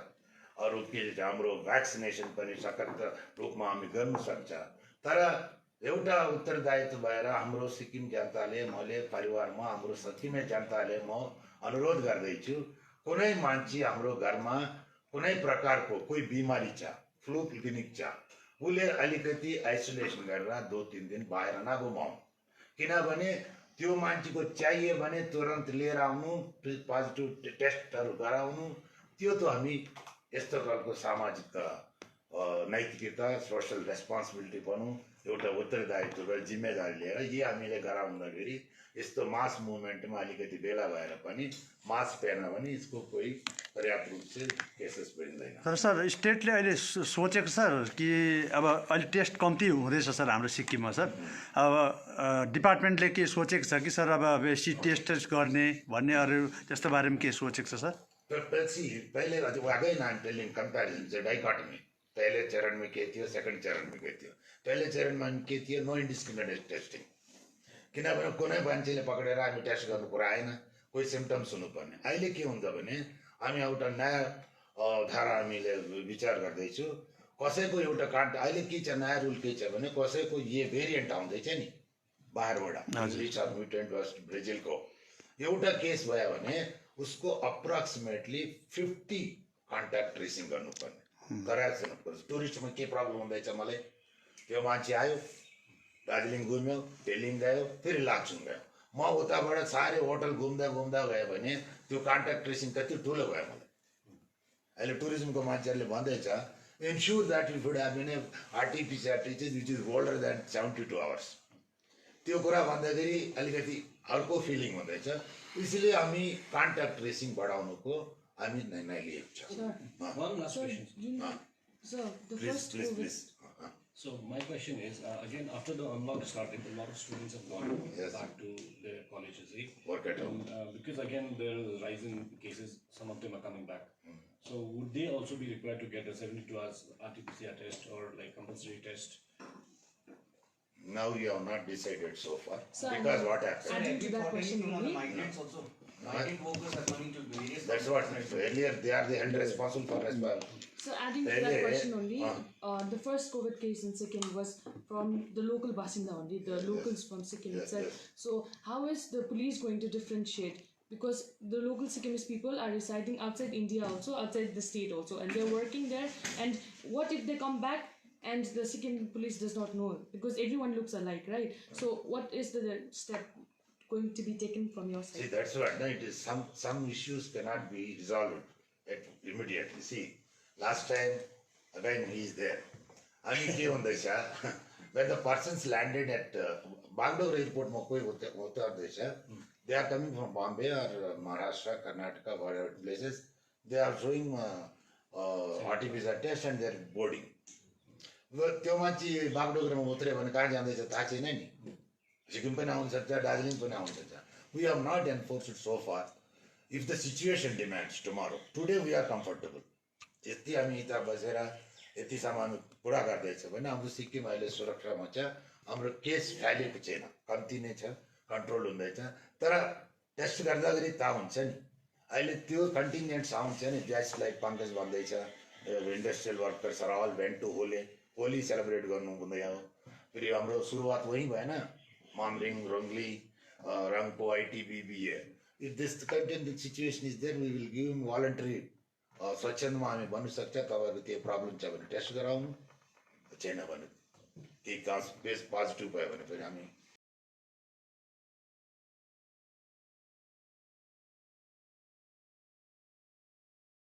अरू के छ हाम्रो भ्याक्सिनेसन पनि सशक्त रूपमा हामी गर्न सक्छ तर एउटा उत्तरदायित्व भएर हाम्रो सिक्किम जनताले मैले परिवारमा हाम्रो सिक्किमे जनताले म अनुरोध गर्दैछु कुनै मान्छे हाम्रो घरमा कुनै प्रकारको कोही बिमारी छ फ्लू क्लिनिक छ उसले अलिकति आइसोलेसन गरेर 2-3 दिन बाहिर नघुमाउनु किनभने त्यो मान्छेको चाहियो भने तुरन्त लिएर आउनु पोजिटिभ टेस्टहरू गराउनु त्यो त हामी यस्तो खालको सामाजिक नैतिकता सोसल रेस्पोन्सिबिलिटी भनौँ एउटा उत्तरदायित्व र जिम्मेदारी लिएर यी हामीले गराउँदाखेरि यस्तो मास मुभमेन्टमा अलिकति बेला भएर पनि मास्क पहरेन भने यसको कोही पर्याप्त रूप से केसेस बढ्दैन तर सर स्टेटले अहिले सोचेको सर कि अब अहिले टेस्ट कम्ती हुँदैछ सर हाम्रो सिक्किममा सर अब डिपार्टमेन्टले के सोचेको छ कि सर अब बेसी टेस्ट गर्ने भन्ने अरू त्यस्तो बारेमा के सोचेको छ सर पहले again I am telling comparison चाहिँ डाइकोटमी पहले चरण में के थियो सेकेन्ड चरण में के थियो पहले चरणमा के थियो नो इन्डिस्क्रिमिनेट टेस्टिङ किनभने कुनै मान्छेले पक्रेर हामी टेस्ट गर्नु कुरा आएन कोही सिम्टम्स हुनुपर्ने अहिले के हुन्छ भने हामी एउटा नयाँ धारा हामीले विचार गर्दैछु कसैको एउटा काण्ड अहिले के छ नयाँ रुल के छ भने कसैको यो भेरिएन्ट आउँदैछ नि बाहिरबाट इंग्लिश अफ म्युटेन्ट वेस्ट ब्राजिलको एउटा केस भयो भने उसको अप्रोक्सिमेटली 50 कन्ट्याक्ट ट्रेसिङ गर्नुपर्ने गराएको टुरिस्टमा के प्रब्लम हुँदैछ मलाई त्यो मान्छे आयो दार्जिलिङ घुम्यो पेलिङ गयो फेरि लाचुङ गयो म उताबाट सारे होटल घुम्दा गयो भने त्यो कन्ट्याक्ट ट्रेसिङ कति ठुलो भयो मलाई अहिले टुरिज्मको मान्छेहरूले भन्दैछ ensure that you should have an RTPCR test which is older than 72 hours त्यो कुरा भन्दाखेरि अलिकति अर्को फिलिङ हुँदैछ इसलिए हामी कन्ट्याक्ट ट्रेसिङ बढाउनुको हामी निर्णय लिएको छ One last question. So the Please. So my question is, again, after the unlock started, a lot of students have gone back to their colleges, right? Work at home. Because again, there is a rise in cases, some of them are coming back. So So would they also be required to get a 72 hours RT-PCR test or like compulsory test? Now you have not decided so far, So because I'm- what happened? Adding to that question on the only. migrants also. Migrant workers are coming to various. That's what, earlier they are the held responsible for as well. So adding to that Pele, question only, the first COVID case in Sikkim was from the local basinda only, the locals from Sikkim Yes, itself. yes. So how is the police going to differentiate? Because the local Sikkimese people are residing outside India also, outside the state also, and they're working there. And what if they come back and the Sikkim police does not know? Because everyone looks alike, right? So what is the step going to be taken from your See, side? that's what, no, it is some issues cannot be resolved immediately. See, last time, again he is there. I mean, when the persons landed at Bagdogra airport, they are coming from Bombay or Maharashtra, Karnataka, whatever places. They are showing RT-PCR test and they are boarding. त्यो मान्छे बागडोग्रामा उत्रयो भने कहाँ जाँदैछ थाहा छैन नि सिक्किम पनि आउन सक्छ दार्जिलिङ पनि आउन सक्छ we have not enforce it so far if the situation demands tomorrow today we are comfortable यति हामी यता बसेर यतिसम्म हामी पुरा गर्दैछ भने हाम्रो सिक्किम अहिले सुरक्षामा छ हाम्रो केस फैलेको छैन कम्ती नै छ कन्ट्रोल हुँदैछ तर टेस्ट गर्दाखेरि थाहा हुन्छ नि अहिले त्यो कन्टिन्जेन्ट्स आउँछ नि जस्ट लाइक पङ्कज भन्दैछ industrial workers are all went to Holi celebrate गर्नु हुँदै हो फेरि हाम्रो सुरुवात वहीँ भएन मामरिङ रोङ्ली रङपो आइटिबिबिए if this content situation is there we will give him voluntary स्वच्छन्दमा हामी भन्नु सक्छ तपाईँहरूको त्यो प्रब्लम छ भने टेस्ट गराउनु छैन भने केही बेस पोजिटिभ भयो भने फेरि हामी